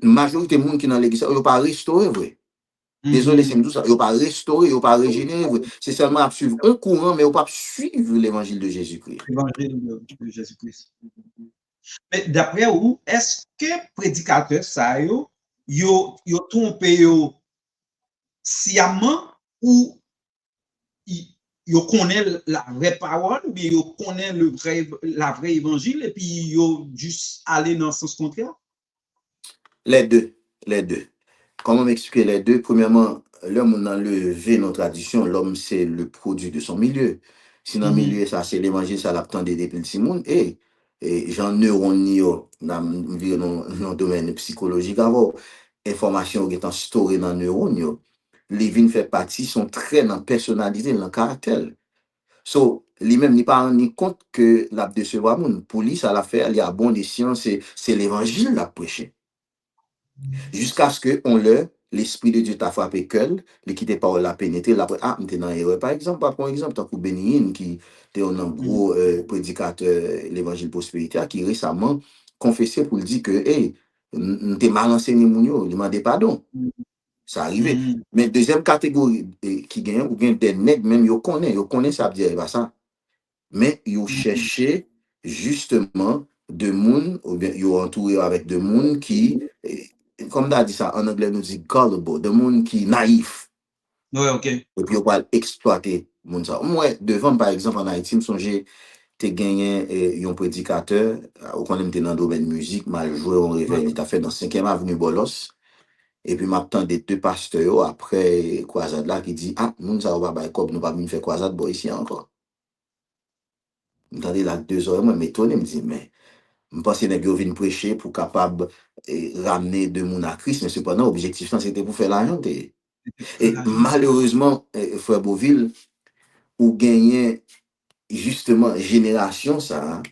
majorité de monde qui dans l'église, ils pas restaurer vrai. Désolé, c'est tout ça. Ils n'ont pas restauré, ils n'ont pas régénéré. C'est seulement à suivre un courant, mais ils n'ont pas suivre l'évangile de Jésus-Christ. Évangile de Jésus-Christ. Mais d'après vous, est-ce que prédicateur ça yo trompé yo sciemment ou yo connaît la vraie parole ou bien yo connaît la vraie évangile et puis yo juste aller dans le sens contraire? Les deux, les deux. Comment m'expliquer les deux? Premièrement, l'homme, on a levé nos traditions. L'homme, c'est le produit de son milieu. Si dans le milieu, ça, c'est l'évangile, ça l'attendait depuis le Simon. Et j'en neurones, dans le domaine psychologique, avant, information qui est storée dans le neurone, les vignes fait partie, sont très dans la personnalité, dans le caractère. So, lui-même, n'est pas rendu compte que la de ce moun. Pour lui, ça l'a fait, il y a bon des sciences, c'est l'évangile la prêché. Jusqu'à ce qu'on l'Esprit de Dieu t'a frappé cœur, l'équité parole l'a pénétré, là, ah, m'était dans l'erreur. Par exemple, par exemple, tant que Bénigne, qui était un gros prédicateur l'évangile prospérité, qui récemment confessé pour dire que, hey, m'était mal enseigné mon yo, demandez pardon. Ça arrivait. Mais deuxième catégorie qui gagne, ou bien des nègres, même, yo connaît ça, dire pas ça. Mais yo cherché justement de monde, ou bien yo entouré avec de monde qui, comme tu as dit ça, en anglais, nous dit gullible, de monde qui naïf. Ouais, ok. Et puis, on va exploiter monde ça. Moi, devant, par exemple, en Haïti, je songe, tu gagné un prédicateur, ou quand même dans le domaine musique, mal joué, on réveille, il t'a fait dans 5e avenue Bolos. Et puis, m'attend des deux pasteurs après croisade là qui dit, ah, nous, ça va, comme nous pas venir faire croisade, bon, ici encore. M'entendez là 2 heures, moi, m'étonne, me dit, mais, je pense que nous venir prêcher pour capable ramener de monde à Christ, mais cependant, l'objectif, c'était pour faire l'argent. Et malheureusement, Frère Beauville, ou gagné justement génération ça,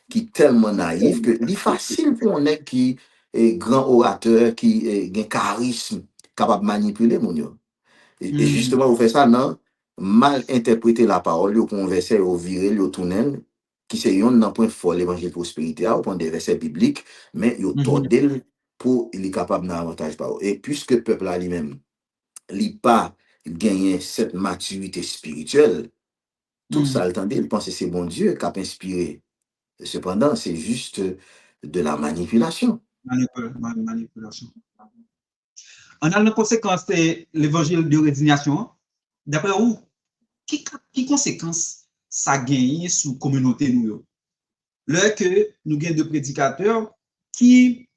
qui tellement naïf que c'est facile pour un mec qui est grand orateur, qui a un charisme, capable de manipuler mon yo. Et justement, vous faites ça, non? Mal interpréter la parole, vous conversez, vous virez, vous tournez, qui c'est un point fort l'évangile prospérité, au point des versets bibliques, mais vous tordez pour il est capable d'avantage parole. Et puisque le peuple a lui-même, il pas gagné cette maturité spirituelle, tout ça, attendez, il pense que c'est bon Dieu qui a inspiré. Cependant, c'est juste de la manipulation. Manipulation. En a la conséquence de l'évangile de résignation, d'après vous, qui conséquence ça gagne sur la communauté nous? Là que nous avons des prédicateurs qui,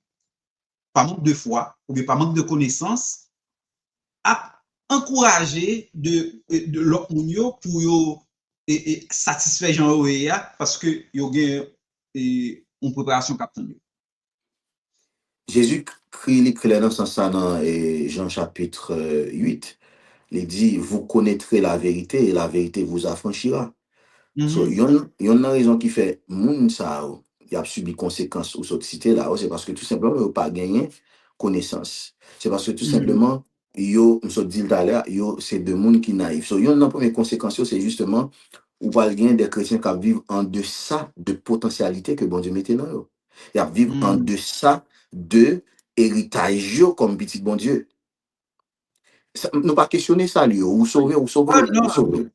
par manque de foi ou bien par manque de connaissances, a encouragé de l'autre monde pour satisfaire Jean parce que yo gen une préparation captain. Jésus crie clair dans ça dans Jean chapitre 8. Il dit, vous connaîtrez la vérité et la vérité vous affranchira. So, il y a une raison qui fait, moun ça, il a subi conséquences ou cette cité là, c'est parce que tout simplement, il n'a pas gagné connaissance. C'est parce que tout simplement, yo, m'so dit tout à l'heure, yo, c'est de monde qui naïf. So, yon nan première conséquence, c'est justement, ou pas gain des chrétiens qui vivent en deçà de potentialité que bon Dieu mette dans eux. Ils vivent en Hmm. deçà de héritage yo comme petit bon Dieu. Ça, nous pas questionner ça, lui, ou sauver, ou Ah, sauver, ou non, sauver.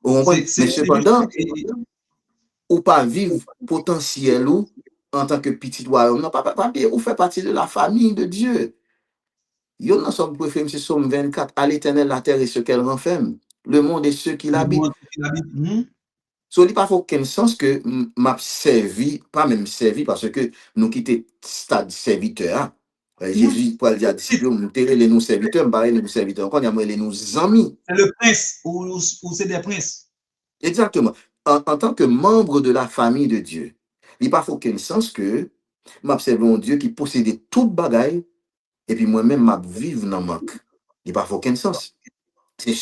Vous comprenez? c'est Mais juste cependant, ou pas vivre potentiel ou en tant que petit royaume. Non, pas bien, ou fait partie de la famille de Dieu. Yon nan somme préféré, c'est Somme 24. À l'éternel la terre et ce qu'elle renferme, le monde et ceux qui le l'habitent. monde qui l'habite. Hmm. So, li pa faut aucun sens que m'a servi, pas même servi, parce que nous quittons stade serviteur. Hein. Hmm. Jésus, pour le dire à disciples, nous les nous serviteurs, nous les nous serviteurs. Encore, il y a nous amis. C'est le prince ou c'est des princes. Exactement. En tant que membre de la famille de Dieu, il pas faut aucun sens que m'observe un Dieu qui possédait toute bagaille, et puis moi-même, m'a vivre dans le manque. Il pas faut aucun sens. C'est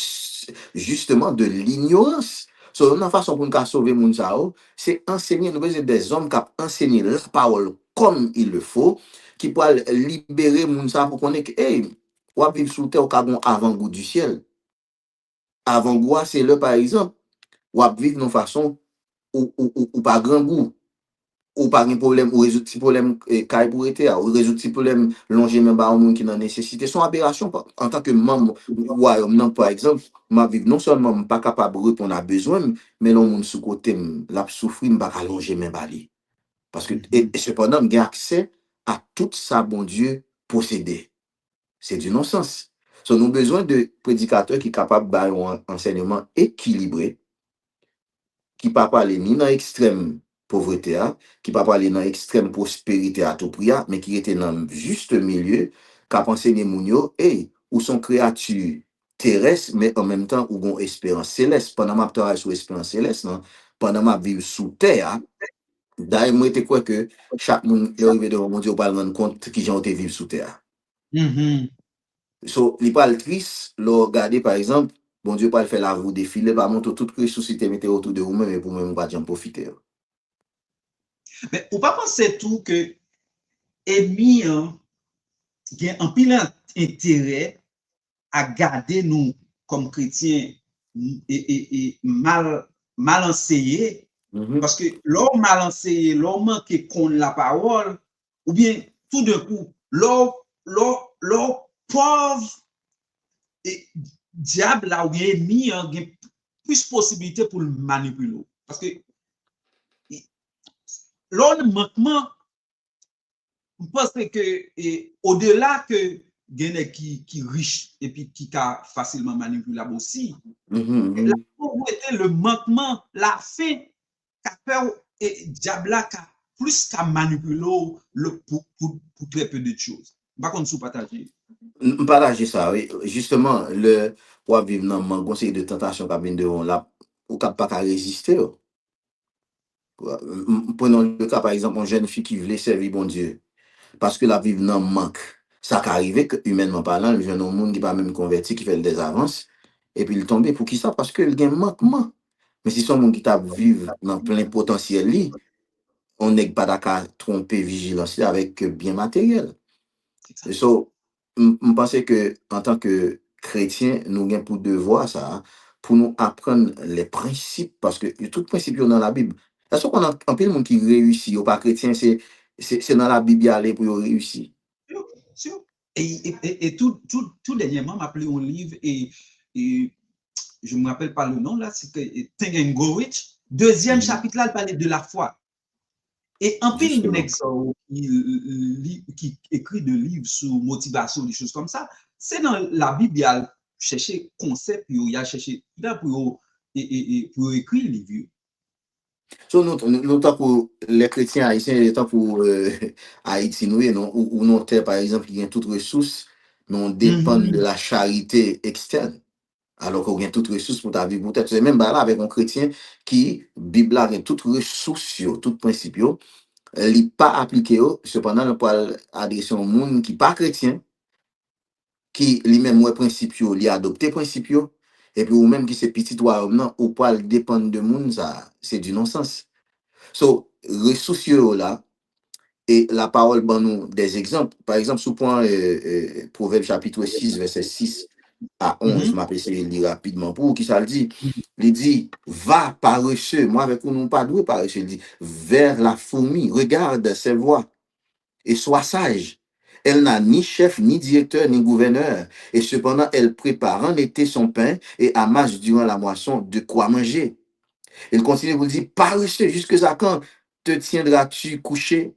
justement de l'ignorance. So, une façon pour nous sauver moun sa yo, c'est enseigner, nous besoin des hommes qui enseignent la parole comme il le faut, qui pourraient libérer moun sa pour qu'on ait que, hey, ou vivre sous terre au un avant-goût du ciel. Avant-goût, c'est le, par exemple, ou vivre de façon ou pas grand goût. Ou pas un problème, ou résoudre petit problème caille pour été, ou résoudre petit problème longer même pas au monde qui n'a nécessité. Son aberration en tant que membre royaume, non, par exemple, ma vie, non seulement pas capable de répondre à besoin, mais l'on monde sous côté, l'a souffrir, pas allonger même pas lui. Parce que, Mhm. et cependant, j'ai accès à tout ça, bon Dieu, possédé. C'est du non-sens. So, nous avons besoin de prédicateurs qui sont capables d'avoir un enseignement équilibré, qui ne pas parler ni dans l'extrême pauvreté, qui ne pas parler dans l'extrême prospérité à tout prix, mais qui était dans le juste milieu, qui a enseigné Mounio, hey, ou sont créatures terrestres, mais en même temps, ou ont espérance céleste. Pendant ma travail sur espérance céleste, non? Pendant ma vie sous terre, d'ailleurs, moi, je crois que chaque monde qui est arrivé devant mon Dieu, pas rendre compte qui ont été vivre sous terre. Mhm. So, li pas triste, lo regarder par exemple, bon Dieu pas le faire la vous défiler, pas montre toute ressuscité mettez autour de vous-même et pour même pas en profiter. Mais ou pas penser tout que ennemi gen un pile intérêt à garder nous comme chrétiens et mal enseignés Mhm. parce que l'homme mal enseigné, l'homme manque qu'on la parole ou bien tout d'un coup l'homme pauvre et diable là ou bien ennemi a plus possibilité pour le manipuler parce que l'homme manquement je pense que au-delà que gen qui riche et puis qui a facilement manipulable aussi, la Mhm. pauvreté, le manquement, la faim, qu'a fait et diable qui a plus qu'à manipuler pour très peu de choses. Par contre, sous partager. Partager ça, oui. Justement, le pour vivre dans mon conseil de tentation qui vient devant là, ou qui pas qu'à résister. Prenons le cas, par exemple, une jeune fille qui voulait servir bon Dieu. Parce que la vie nan manque. Ça qui arrive que, humainement parlant, le jeune homme qui pas même converti, qui fait des avances, et puis il tombe pour qui ça? Parce que il y a un manquement. Mais si son monde qui t'a vivre dans plein potentiel, li, on n'est pas d'accord tromper vigilance li avec bien matériel. Et Exactement. so, je pense que en tant que chrétien, nous avons pour devoir ça, hein, pour nous apprendre les principes, parce que tout principe dans la Bible. C'est ce qu'on a un peu de monde qui réussit, ou pas chrétien, c'est dans la Bible y aller pour réussir. Sûr, sûr. Et tout dernièrement, m'a appelé un livre et je ne me rappelle pas le nom là, c'était Think and Go Rich. Deuxième Mhm. chapitre là, il parlait de la foi. Et en pile Justement. nèg qui écrit des livres sur motivation, des choses comme ça, c'est dans la Bible, il y a cherché concept, il y a cherché pour écrire les livres. So, nous, tant pour les chrétiens haïtiens, et tant pour Haïti, nous, non, ou non, terre, par exemple, qui a toutes ressources, nous dépendent de Mhm. la charité externe. Alors qu'on a toutes ressources pour ta vie, peut-être. C'est même là avec un chrétien qui, Bible a toutes ressources, toutes principes, il n'est pas appliqué, cependant, on peut adresser un monde qui n'est pas chrétien, qui lui-même, ouais, principes, il a adopté principes, et puis ou même qui c'est petit ou non, ou pas dépendre de monde, ça, c'est du non-sens. So, ressources yo là, Et la parole ban nous des exemples. Par exemple, sous point Proverbe chapitre 6, verset 6 à 11, je m'appelle lire rapidement pour qui ça le dit. Il dit, va paresseux. Moi, avec nous, pas doué paresseux. Il dit, vers la fourmi, regarde ses voies et sois sage. Elle n'a ni chef, ni directeur, ni gouverneur. Et cependant, elle prépare en été son pain et amasse durant la moisson de quoi manger. Il continue, vous dire, paresseux, jusque à quand te tiendras-tu couché?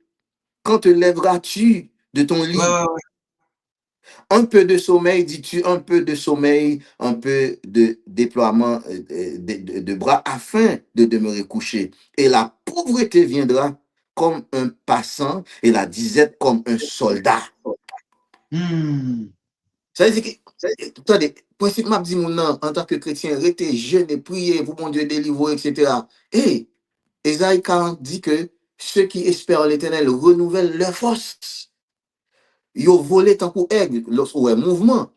Quand te lèveras-tu de ton lit? Ouais. Un peu de sommeil, dis-tu, un peu de sommeil, un peu de déploiement de bras afin de demeurer couché. Et la pauvreté viendra comme un passant et la disette comme un soldat. Ça veut dire que, attendez, principe m'a dit mon en tant que chrétien, restez jeune et prier pour mon Dieu délivrer, etc. Et Ésaïe 40 dit que ceux qui espèrent l'éternel renouvellent leur force. Yo volé tant pour aigle, lorsqu'on ouais mouvement.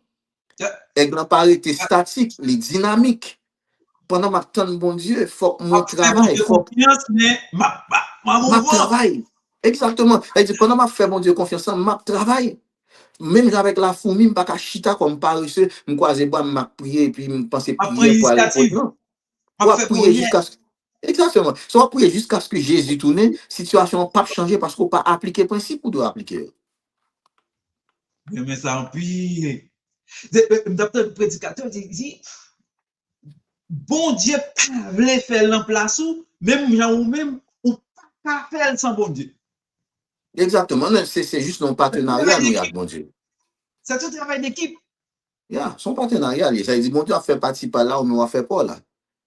Aigle n'a pas été statique, il est dynamique. Pendant ma temps, bon Dieu, il faut que moi travaille, il faut que ma travaille. Exactement. Elle dit, pendant ma fait mon Dieu confiance, ma travaille. Même avec la fourmi, je ne pas chita comme paresseux, je croise bois, je prier et puis je pense prier pour aller pour non. Pour prier jusqu'à ce exactement. Ça va prier jusqu'à ce que Jésus tourne, situation pas changer parce qu'on pas appliquer le principe ou doit appliquer. Mais ça en pire. Le prédicateur dit, bon Dieu pas voulait faire l'emplace ou même ou pas faire sans bon Dieu. Exactement. C'est juste un partenariat, nous, avec bon Dieu. C'est un travail d'équipe. Yeah, son partenariat, ça dit, bon Dieu a fait partie par là, ou on a fait pas là.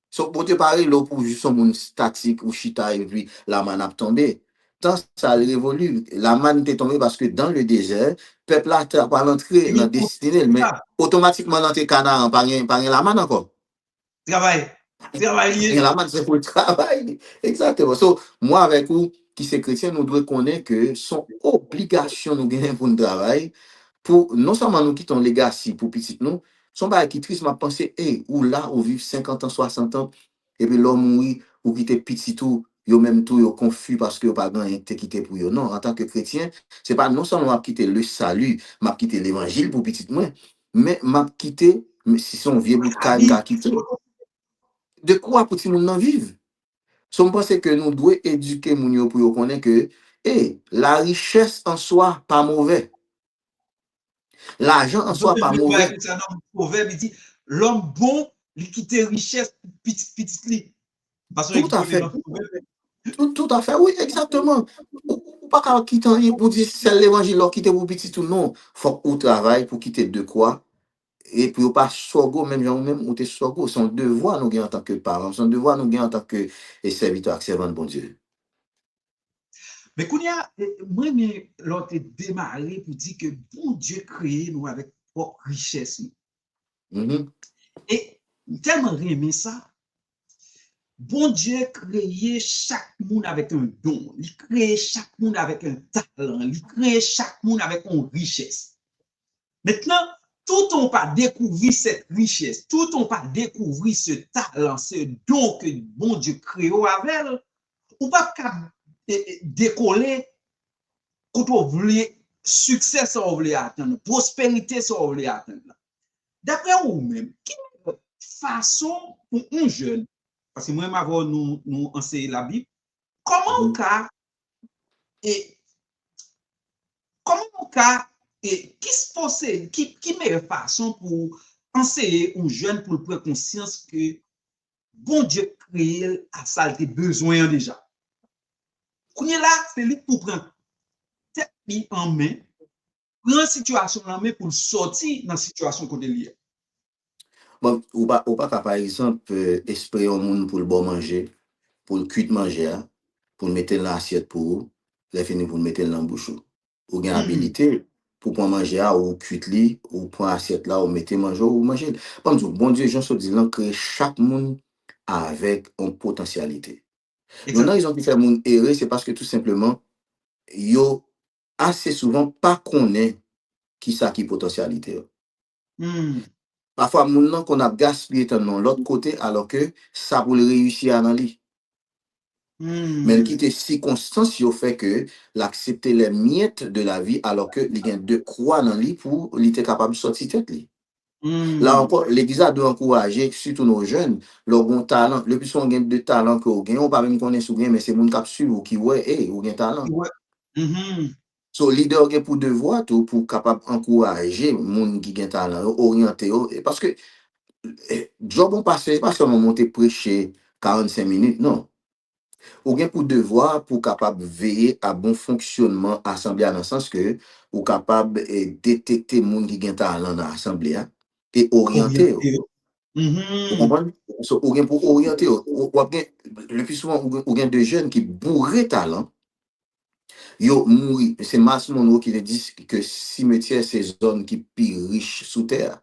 So, bon Dieu, pareil, là, pour juste un monde statique ou chita, et puis la manne a tombé. Tant ça révolue, la manne est tombée parce que dans le désert, peuple a pas l'entrée dans destinée, mais automatiquement dans tes canards, pas la manne encore. Travail. Et la manne, c'est pour le travail. Exactement. So, moi, avec vous, qui c'est chrétien, nous devons connaître que son obligation nous gagner pour le travail, pour non seulement nous quittons legacy pour petit nous, son bail qui triste m'a pensé ou là ou vivre 50 ans 60 ans et puis l'homme mourir ou quitter petit tout yo même tout yo confus parce que yo pas grand été quitté pour yo non en tant que chrétien c'est pas non seulement m'a quitté le salut m'a quitté l'évangile pour petit moi mais m'a quitté si son vieux bout de canne qu'a quitté de quoi pour tout le monde vivre so pense que nous devons éduquer moun yo pour yo connaître que la richesse en soi pas mauvais. L'argent en soi pas mauvais. L'homme bon, il quitte richesse petit. Tout à fait. Tout à fait, oui, exactement. Ou pas qu'à quitter pour dire c'est l'évangile qui quitter pour petit tout non. Faut qu'on travaille pour quitter de quoi et pour pas sorgo même gens même ou t'es sorgo son devoir nous en tant que parents, son devoir nous en tant que serviteur servant de bon Dieu. Mais Kounia, moi, mais l'autre démarré pour dire que bon Dieu créé nous avec propre richesse. Et tellement aimé ça, bon Dieu créé chaque monde avec un don, il crée chaque monde avec un talent, il crée chaque monde avec une richesse. Maintenant, tout on pas découvrir cette richesse, tout on pas découvrir ce talent, ce don que bon Dieu créé avec, ou pas décoller quand on voulait succès ça on voulait atteindre, prospérité ça on voulait atteindre. D'après vous-même, quelle façon pour un jeune, parce que moi avant nous enseigner la Bible, comment qui se passe, qui meilleure façon pour enseigner aux jeunes pour prendre conscience que bon Dieu créé à ça il besoin déjà. Quand là, c'est lui pour prendre tête en main, prendre situation en main pour sortir dans la situation qu'on est lié. Bon, ou pas par exemple, espérer au monde pour le bon manger, pour le cuit manger, pour le mettre dans l'assiette pour les finir pour le mettre dans la bouche. Ou bien habilité pour prendre manger ou cuit ou prendre assiette là ou mettre manger ou manger. Bon Dieu, Jean se dit là que chaque monde avec une potentialité. Maintenant, ils ont pu faire mon erreur, c'est parce que tout simplement, yo assez souvent pas connaît qui ça qui potentialité. Parfois, moun nan qu'on a gaspillé dans l'autre côté alors que ça pour le réussir à dans lui. Mais il Hmm. quitte circonstances qui ont fait que l'accepter les miettes de la vie alors que il y a deux croix dans lui pour il était capable de sortir tête lui. Là Hmm. encore, l'Église a doit encourager, surtout nos jeunes, leur bon talent. Le plus on gagne de talent que vous gagnez, on pas même connaître sous mais c'est mon cap ou qui ouais, vous gagnez talent. Ouais. Mhm. So, leader gen pour devoir tout pour capable encourager moun qui gen talent, orienter parce que job on passe pas seulement monter prêcher 45 minutes, non. Ou gen pour devoir pour capable veiller à bon fonctionnement assemblée dans le sens que ou capable détecter moun qui gen talent dans l'assemblée et orienter. Orienté. Vous Mhm. comprenez? So, ou gen pour orienter, le plus souvent ou gen de jeunes qui bourré talent. Yo, mouri, c'est Mars Monroe qui te dit que cimetière, c'est zone qui plus riche sous terre.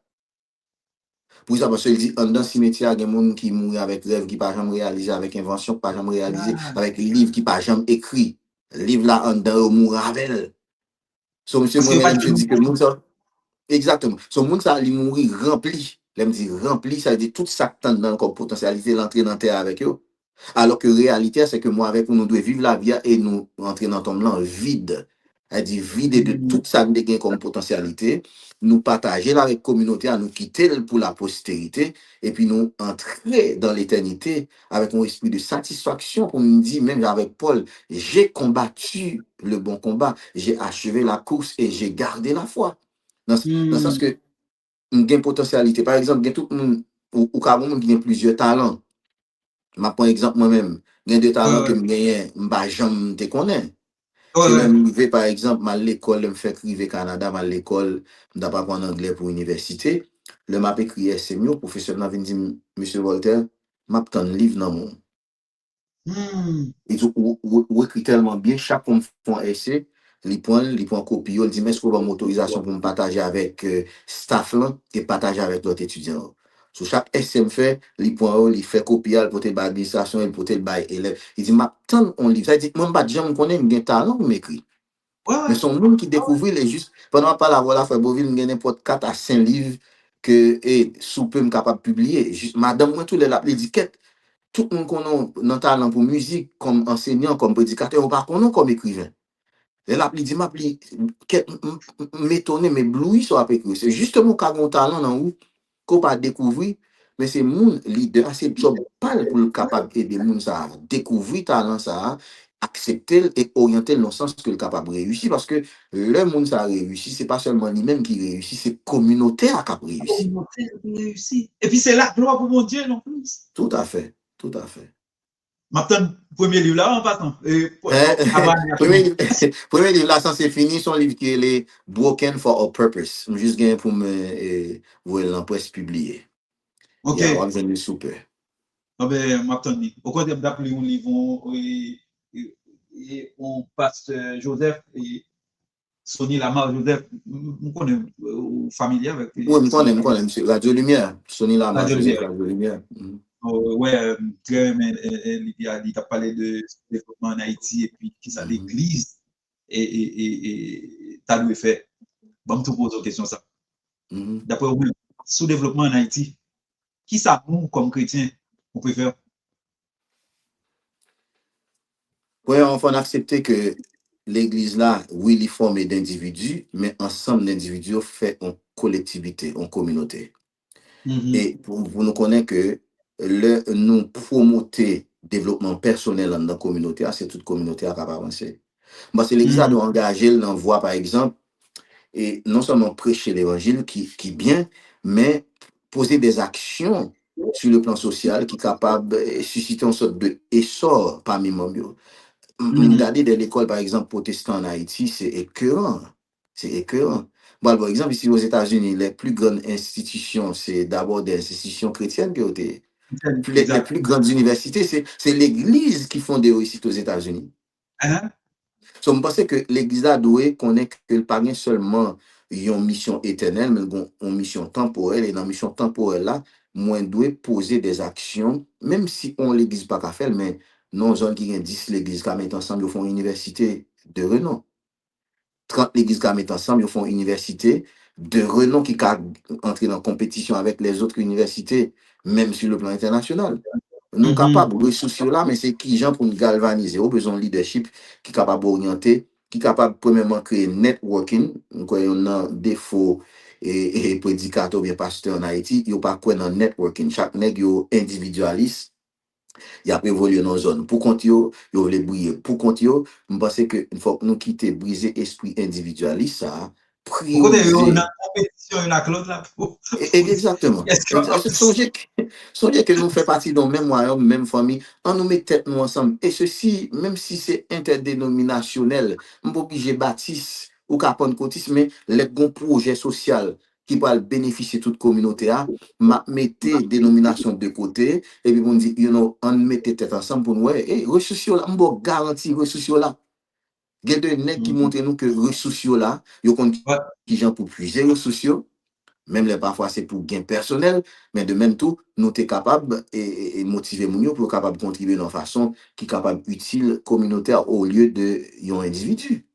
Pour ça, parce qu'il dit, en dans cimetière, il y a des gens qui mourent avec rêve, qui pas jamais réalisé, avec invention, qui pas jamais réalisé, Ah, avec livre qui pas jamais écrit. Livre là, en dedans, on mourra avec elle. So, monsieur, parce que pas moi-même, je de dis que moun ça, exactement. So, moun ça, il mourit rempli. Là, me dit rempli, ça veut dire tout ça que t'as dans comme potentialité, l'entrée dans terre avec eux. Alors que réalité, c'est que moi, avec vous, nous devons vivre la vie et nous entrer dans ton blanc vide. Elle dit vide de Hmm. tout ça nous gain comme potentialité, nous partager là avec la communauté, à nous quitter pour la postérité, et puis nous entrer dans l'éternité avec un esprit de satisfaction pour nous dire, même avec Paul, j'ai combattu le bon combat, j'ai achevé la course et j'ai gardé la foi. Dans le sens Hmm. que nous gain potentialité. Par exemple, gain tout le monde, ou quand on gagne plusieurs talents. Je prends exemple moi-même. Il y a des Ouais, talents que ouais. je gagne, je jamais te connais. Ouais, C'est ouais. même arrivé, par exemple, à l'école, je me fais écrire Canada, à l'école, je pas apprendre anglais pour l'université. Le m'a écrit SMU, le professeur m'a dit, Monsieur Voltaire, m'a un livre dans mon. Hmm. Et ou écrit tellement bien, chaque fois qu'on fait un essai, il prend copie, il dit, mais est-ce qu'on a une autorisation pour me partager avec staff là et partager avec l'autre étudiant. Sur chaque essai me fait, il fait copie, il porte l'administration, il porte le bail élève. Il dit, m'a tant on livre. Ça dit, moi, je ne connais pas, j'ai talent pour m'écrire. Ouais, Mais ouais. son monde qui découvre, il est juste, pendant pas la voilà, frère Boville, il y a n'importe 4 à 5 livres que, sous peu, capable de publier. Juste, madame, moi, tous les la l'étiquette tout le monde connaît dans talent pour musique, comme enseignant, comme prédicateur, ou pas connaît comme écrivain. Et là, il dit, m'étonner, mais bloui sur la écrit. C'est justement quand on talent dans où, qu'on pas découvrir, mais c'est mon leader, c'est job pas pour le capable d'aider moun ça à découvrir talent ça, accepter et orienter dans le sens que le capable de réussir, parce que le monde ça a réussi, c'est pas seulement lui-même qui réussit, c'est communauté à cap réussi. Communauté réussi. Et puis c'est là, gloire pour mon Dieu, non plus. Tout à fait, tout à fait. Maintenant, premier livre là, en passant. Et avant, Euh, premier, premier livre là, ça c'est fini, son livre qui est Broken for a Purpose. Juste gain pour me voir l'empresse publier. Il ok. y a un super. Ah ben, maintenant, au contraire d'appeler un livre, on passe Joseph et Sonny Lamar Joseph, on connaît familier avec Oui, Sonny me Lamar. connais, monsieur. Radio Lumière. Sonny La Lamar, Joseph Lumière. Radio Lumière. Mhm. Ouais, très bien, il a parlé de développement en Haïti et puis qui ça Mhm. l'église et t'as dû faire. Bon, tu poses une question ça. Mhm. D'après vous, sous-développement en Haïti, qui ça nous, comme chrétiens, on peut faire? Ouais, on faut accepter que l'église là, oui, il est formé d'individus, mais ensemble d'individus fait une collectivité, une communauté. Mhm. Et pour nous connaître que nous promoter développement personnel dans la communauté, c'est toute communauté à capable avancer. Parce que l'Église a Mhm. doit engager l'envoi, par exemple, et non seulement prêcher l'évangile qui bien, mais poser des actions sur le plan social qui est capable de susciter une sorte de essor parmi les membres. Mhm. Regardez de l'école, par exemple, protestant en Haïti, c'est écœurant. C'est écœurant. Bon, par exemple, ici aux États-Unis, les plus grandes institutions, c'est d'abord des institutions chrétiennes qui ont été. Les Exact. plus grandes universités, c'est l'Église qui font des réussites aux États-Unis. Hein? So, je pense que l'Église a doué connaît que pas seulement une mission éternelle, mais une mission temporelle. Et dans la mission temporelle là, moi doit poser des actions, même si on l'Église pas qu'à faire, mais non zone qui ont 10 l'Église qui mettent ensemble, ils font une université de renom. 30 l'Église qui mettent ensemble, ils font une université de renom qui peut entrer en compétition avec les autres universités, même sur le plan international. Nous capables de ressources là, mais c'est qui gens pour nous galvaniser. Au besoin de leadership qui est capable d'orienter, qui est capable premièrement créer networking. Nous avons un défaut et prédicateur ou bien pasteur en Haïti, il n'y a pas quoi dans networking. Chaque nègre est individualiste. Il a évolué dans une zone. Pour compte yo, yo voulait briller. Pour compte yo, je pense que une fois que nous quittons briser l'esprit individualiste, ça Pourquoi tu es dans prioriser. la compétition une avec l'autre là Exactement. Songez que nous faisons partie d'un même royaume, même famille, on nous met tête nous ensemble. Et ceci, même si c'est interdénominationnel, on pas obligé baptiste ou capon cotis, mais les bons projets social qui va bénéficier toute communauté, mettez dénomination de côté, et puis on dit, on mette tête ensemble pour nous, et ressources là, on garantit ressources là. Il y a des nègres qui montrent nous que ressources là, ils ont qui gens pour puiser ressources. Même les parfois c'est pour gain personnel, mais de même tout, nous sommes capables et motiver nous pour capable contribuer de façon qui est capable utile communautaire au lieu de un individu.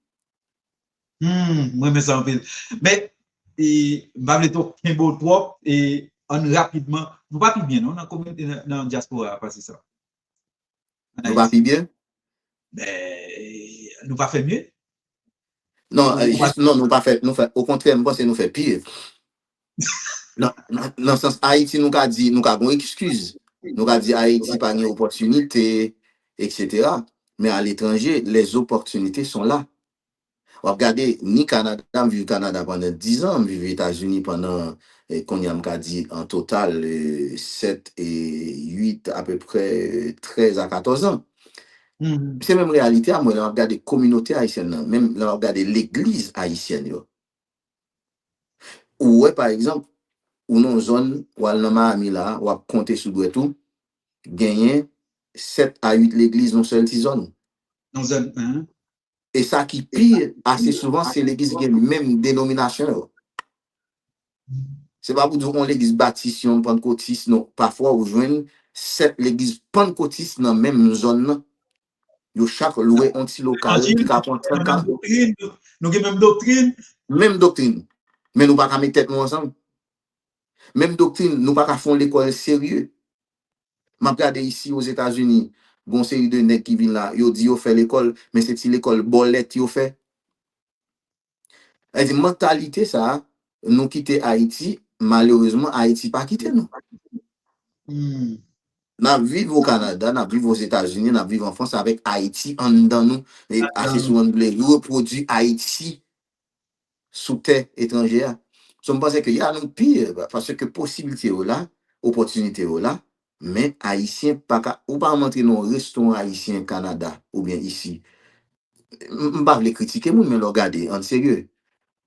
Moi, mais ça en fait. Mais, et, je vais beau trop et on rapidement, nous pas plus bien, non, dans la diaspora, parce que ça. Nous pas bien? Mais, nous pas fait mieux. Non, juste, non, nous pas fait, nous fait, au contraire, moi, c'est nous fait pire. Dans le sens, Haïti, nous avons dit, nous avons excuse. Nous avons dit Haïti pas une opportunité, etc. Mais à l'étranger, les opportunités sont là. Regardez, ni Canada, je vis au Canada pendant 10 ans, je vis aux États-Unis pendant, qu'on y a dit, en total, 7 et 8, à peu près 13 à 14 ans. C'est même réalité, moi, on regarde les communautés haïtiennes, même on regarde l'église haïtienne. Ou par exemple, ou non zone, ou dans Miami là, ou à compter sur tout, gagner 7 à 8 l'église dans seule zone. Et ça qui pire, assez souvent, c'est l'église qui a même dénomination. C'est pas pour dire qu'on l'église baptiste, pentecôtiste, non. Parfois, vous joignez l'église pentecôtiste dans la même zone. Yo chaque loué un petit local qui capte 30 ans. Nous avons même doctrine. Même doctrine. Mais nous ne pouvons pas mettre tête nous ensemble. Même doctrine, nous ne pouvons pas faire l'école sérieux. Je regarde ici aux États-Unis, bon série de nègres qui viennent là, ils disent qu'ils fait l'école, mais c'est l'école bolette qu'ils fait. La mentalité, ça, nous quitter Haïti, malheureusement, Haïti pas quitté nous. Nous vivons au Canada, nous vivons aux États-Unis, nous vivons en France avec Haïti en dedans nous. Et assez souvent, nous reproduisons Haïti sous terre étrangère. Je pense qu'il y a un pire, parce que possibilité là, opportunité là, mais Haïtien, ou pas rentrer dans un restaurant haïtien Canada, ou bien ici. Je ne vais pas les critiquer, mais le regarder, en sérieux.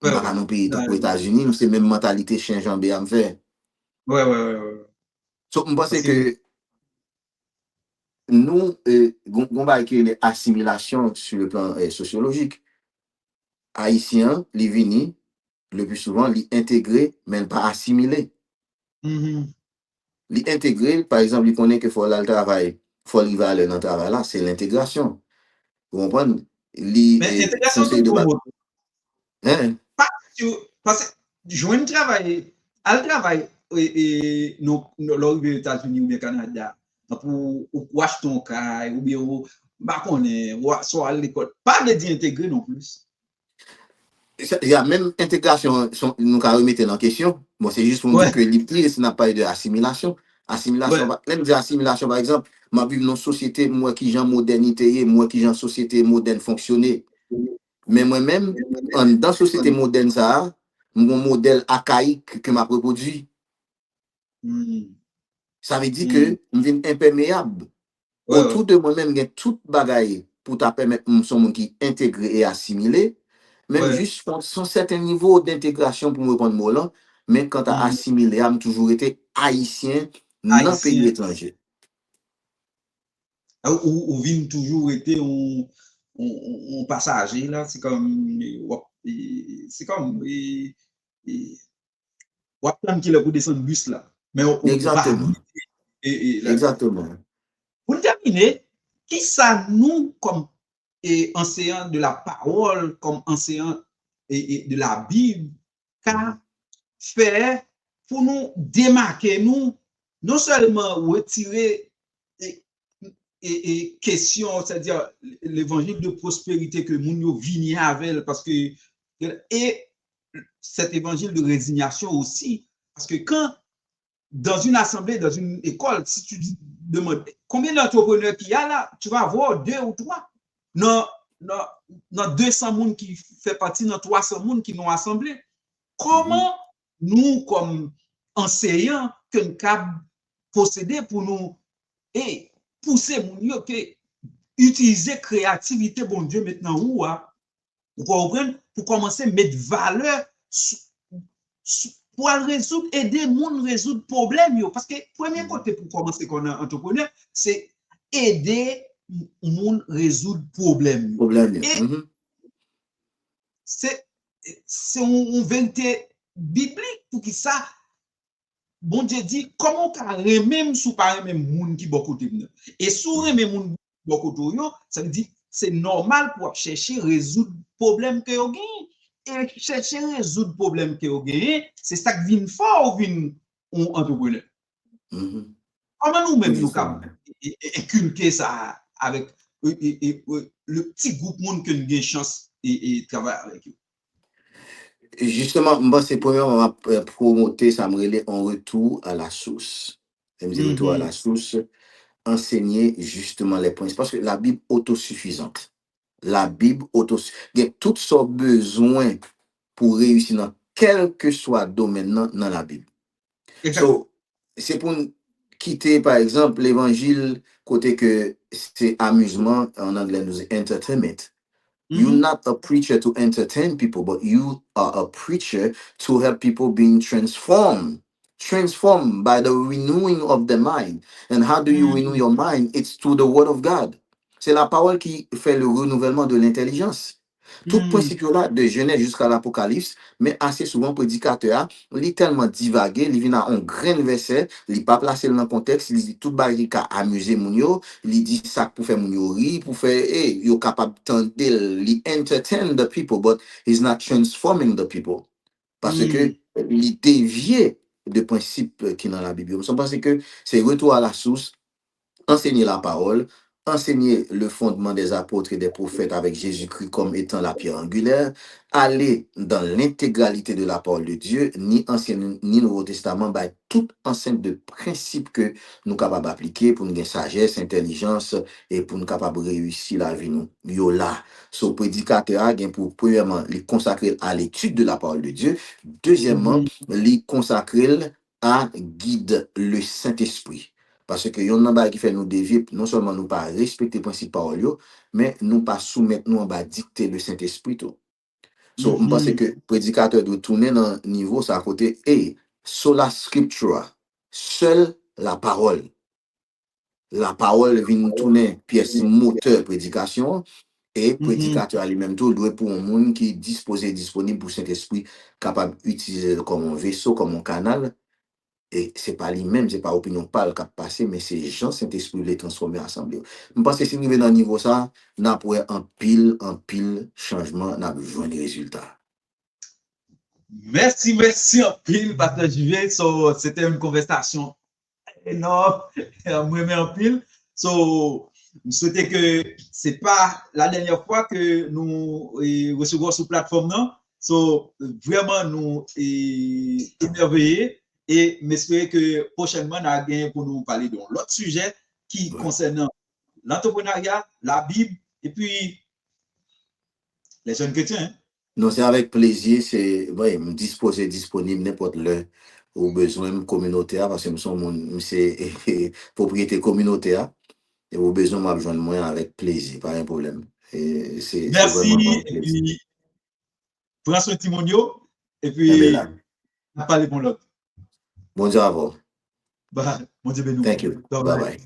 Je ne vais pas dans pays aux États-Unis, c'est même mentalité changeante à me faire. Ouais. Je pense que nous, on va écrire l'assimilation sur le plan sociologique. Haïtien, les vini, le plus souvent, les intégrer, mais pas assimiler. Les intégrer, par exemple, il connaît qu'il faut aller le travail, il faut arriver à aller dans le travail là, c'est l'intégration. Vous comprenez? Mais l'intégration, c'est pour moi. Parce que je vais travailler, à travail, et nous, aux États-Unis ou bien Canada, pour acheter ton caille, ou bien, soit à l'école, pas de dire intégrer non plus. Il y a même intégration, nous avons remettre en question. Bon, c'est juste pour nous dire que l'IPI, ce n'a pas eu d'assimilation. Assimilation, même dire assimilation, par exemple, ma vie dans une société, moi qui j'ai modernité, moi qui j'ai une société moderne fonctionner. Mais moi-même, dans la société moderne, ça, mon modèle archaïque que m'a reproduit. Ça veut dire que je suis imperméable. Autour de moi-même, il y a toute bagaille pour te permettre de qui intégrer et assimiler. Même juste son certain niveau d'intégration pour me prendre mon là, mais quand tu as assimilé, j'ai toujours été haïtien dans le pays étranger. Ou vient toujours été un passager là, c'est comme ou attendre qu'il pour descendre bus là, mais exactement. Exactement. Pour terminer, qui ça nous comme enseignant de la parole, comme enseignant de la Bible, qu'a fait pour nous démarquer, nous non seulement retirer et question, c'est-à-dire l'évangile de prospérité que moun yo vini avec, parce que, et cet évangile de résignation aussi, parce que quand, dans une assemblée, dans une école, si tu demandes combien d'entrepreneurs qu'il y a là, tu vas avoir 2 ou 3. Non, 200 personnes qui fait partie, dans 300 personnes qui n'ont assemblé. Comment nous, comme enseignants, que nous avons possédé pour nous et pousser mon Dieu que utiliser créativité, bon Dieu, maintenant, où, vous comprenez, pour commencer à mettre valeur pour résoudre, aider les gens à résoudre le problème. Parce que le premier côté pour commencer qu'on est entrepreneur, c'est aider les gens à résoudre le problème. Et c'est une vérité biblique pour qui ça, bon Dieu dit, comment on peut même sous par même gens qui beaucoup de nous. Et sous même gens beaucoup de nous, ça veut dire c'est normal pour chercher à résoudre le problème que vous avez. Et chercher à résoudre le problème que vous avez, c'est ça qui vient fort ou vient entrepreneur. Comment nous-mêmes nous avons inculqué ça avec le petit groupe de monde que nous avons chance et travailler avec eux? Justement, moi, c'est premièrement promoter, ça me relève en retour à la source. Retour à la source, enseigner justement les points. Parce que la Bible autosuffisante. La Bible autosuffisante. Il y a toutes sortes de besoins pour réussir dans quel que soit le domaine dans la Bible. So, c'est pour quitter, par exemple, l'évangile, côté que c'est amusement, en anglais, nous entertainment. You're not a preacher to entertain people, but you are a preacher to help people being transformed by the renewing of the mind. And how do you renew your mind? It's through the word of God. C'est la parole qui fait le renouvellement de l'intelligence. Tout principe-là, de Genèse jusqu'à l'Apocalypse, mais assez souvent, prédicateur, il est tellement divagué, il vient à un grain verset, il pas placé dans le contexte, il dit tout baril qui a amusé moun yo, il dit ça pour faire moun yo rire, pour faire, yo capable tenter, il entertain the people, but he's not transforming the people. Parce que il dévié de principes qui dans la Bible. Je pense que c'est retour à la source, enseigner la parole, enseigner le fondement des apôtres et des prophètes avec Jésus-Christ comme étant la pierre angulaire, aller dans l'intégralité de la parole de Dieu, ni Ancien ni Nouveau Testament, bah, toute enceinte de principes que nous sommes capables d'appliquer pour nous gagner sagesse, intelligence et pour nous capables de réussir la vie. Nous, yo là. So, prédicateur, pour premièrement, les consacrer à l'étude de la parole de Dieu. Deuxièmement, les consacrer à guide le Saint-Esprit. Parce que yon nan ba qui fait nous dévier, non seulement nous pas respecter principe parole yo, mais nous pas soumettre nous en bas dicter le Saint-Esprit tout. So, je pense que prédicateur doit tourner dans le niveau ça à côté sola scriptura, seule la parole. La parole vient tourner pièce moteur prédication et prédicateur lui-même tout doit pour un monde qui est disponible pour Saint-Esprit capable d'utiliser comme un vaisseau, comme un canal. Et c'est pas lui-même, c'est pas opinion parle qui a passé, mais c'est Jean Saint-Esprit les transformer ensemble. Je pense que si nous venons dans le niveau ça, nous avons un pile changement, nous avons besoin de résultats. Merci en pile, Pasteur Juvé. So, c'était une conversation énorme, moi-même en pile. So, je souhaitais que c'est pas la dernière fois que nous recevons sur plateforme, non? So, vraiment, nous émerveillés. Et m'espérer que prochainement, nous allons pour nous parler de l'autre sujet qui concerne l'entrepreneuriat, la Bible et puis les jeunes chrétiens. Hein? Non, c'est avec plaisir, c'est disponible n'importe l'heure au besoin communautaire parce que nous sommes c'est propriété communautaire et au besoin m'a besoin de moi avec plaisir, pas un problème. Et c'est merci et puis prends soin Timonio et puis on va parler pour l'autre. Bon Dieu à vous. Bon Dieu béni. Thank you. Bye bye.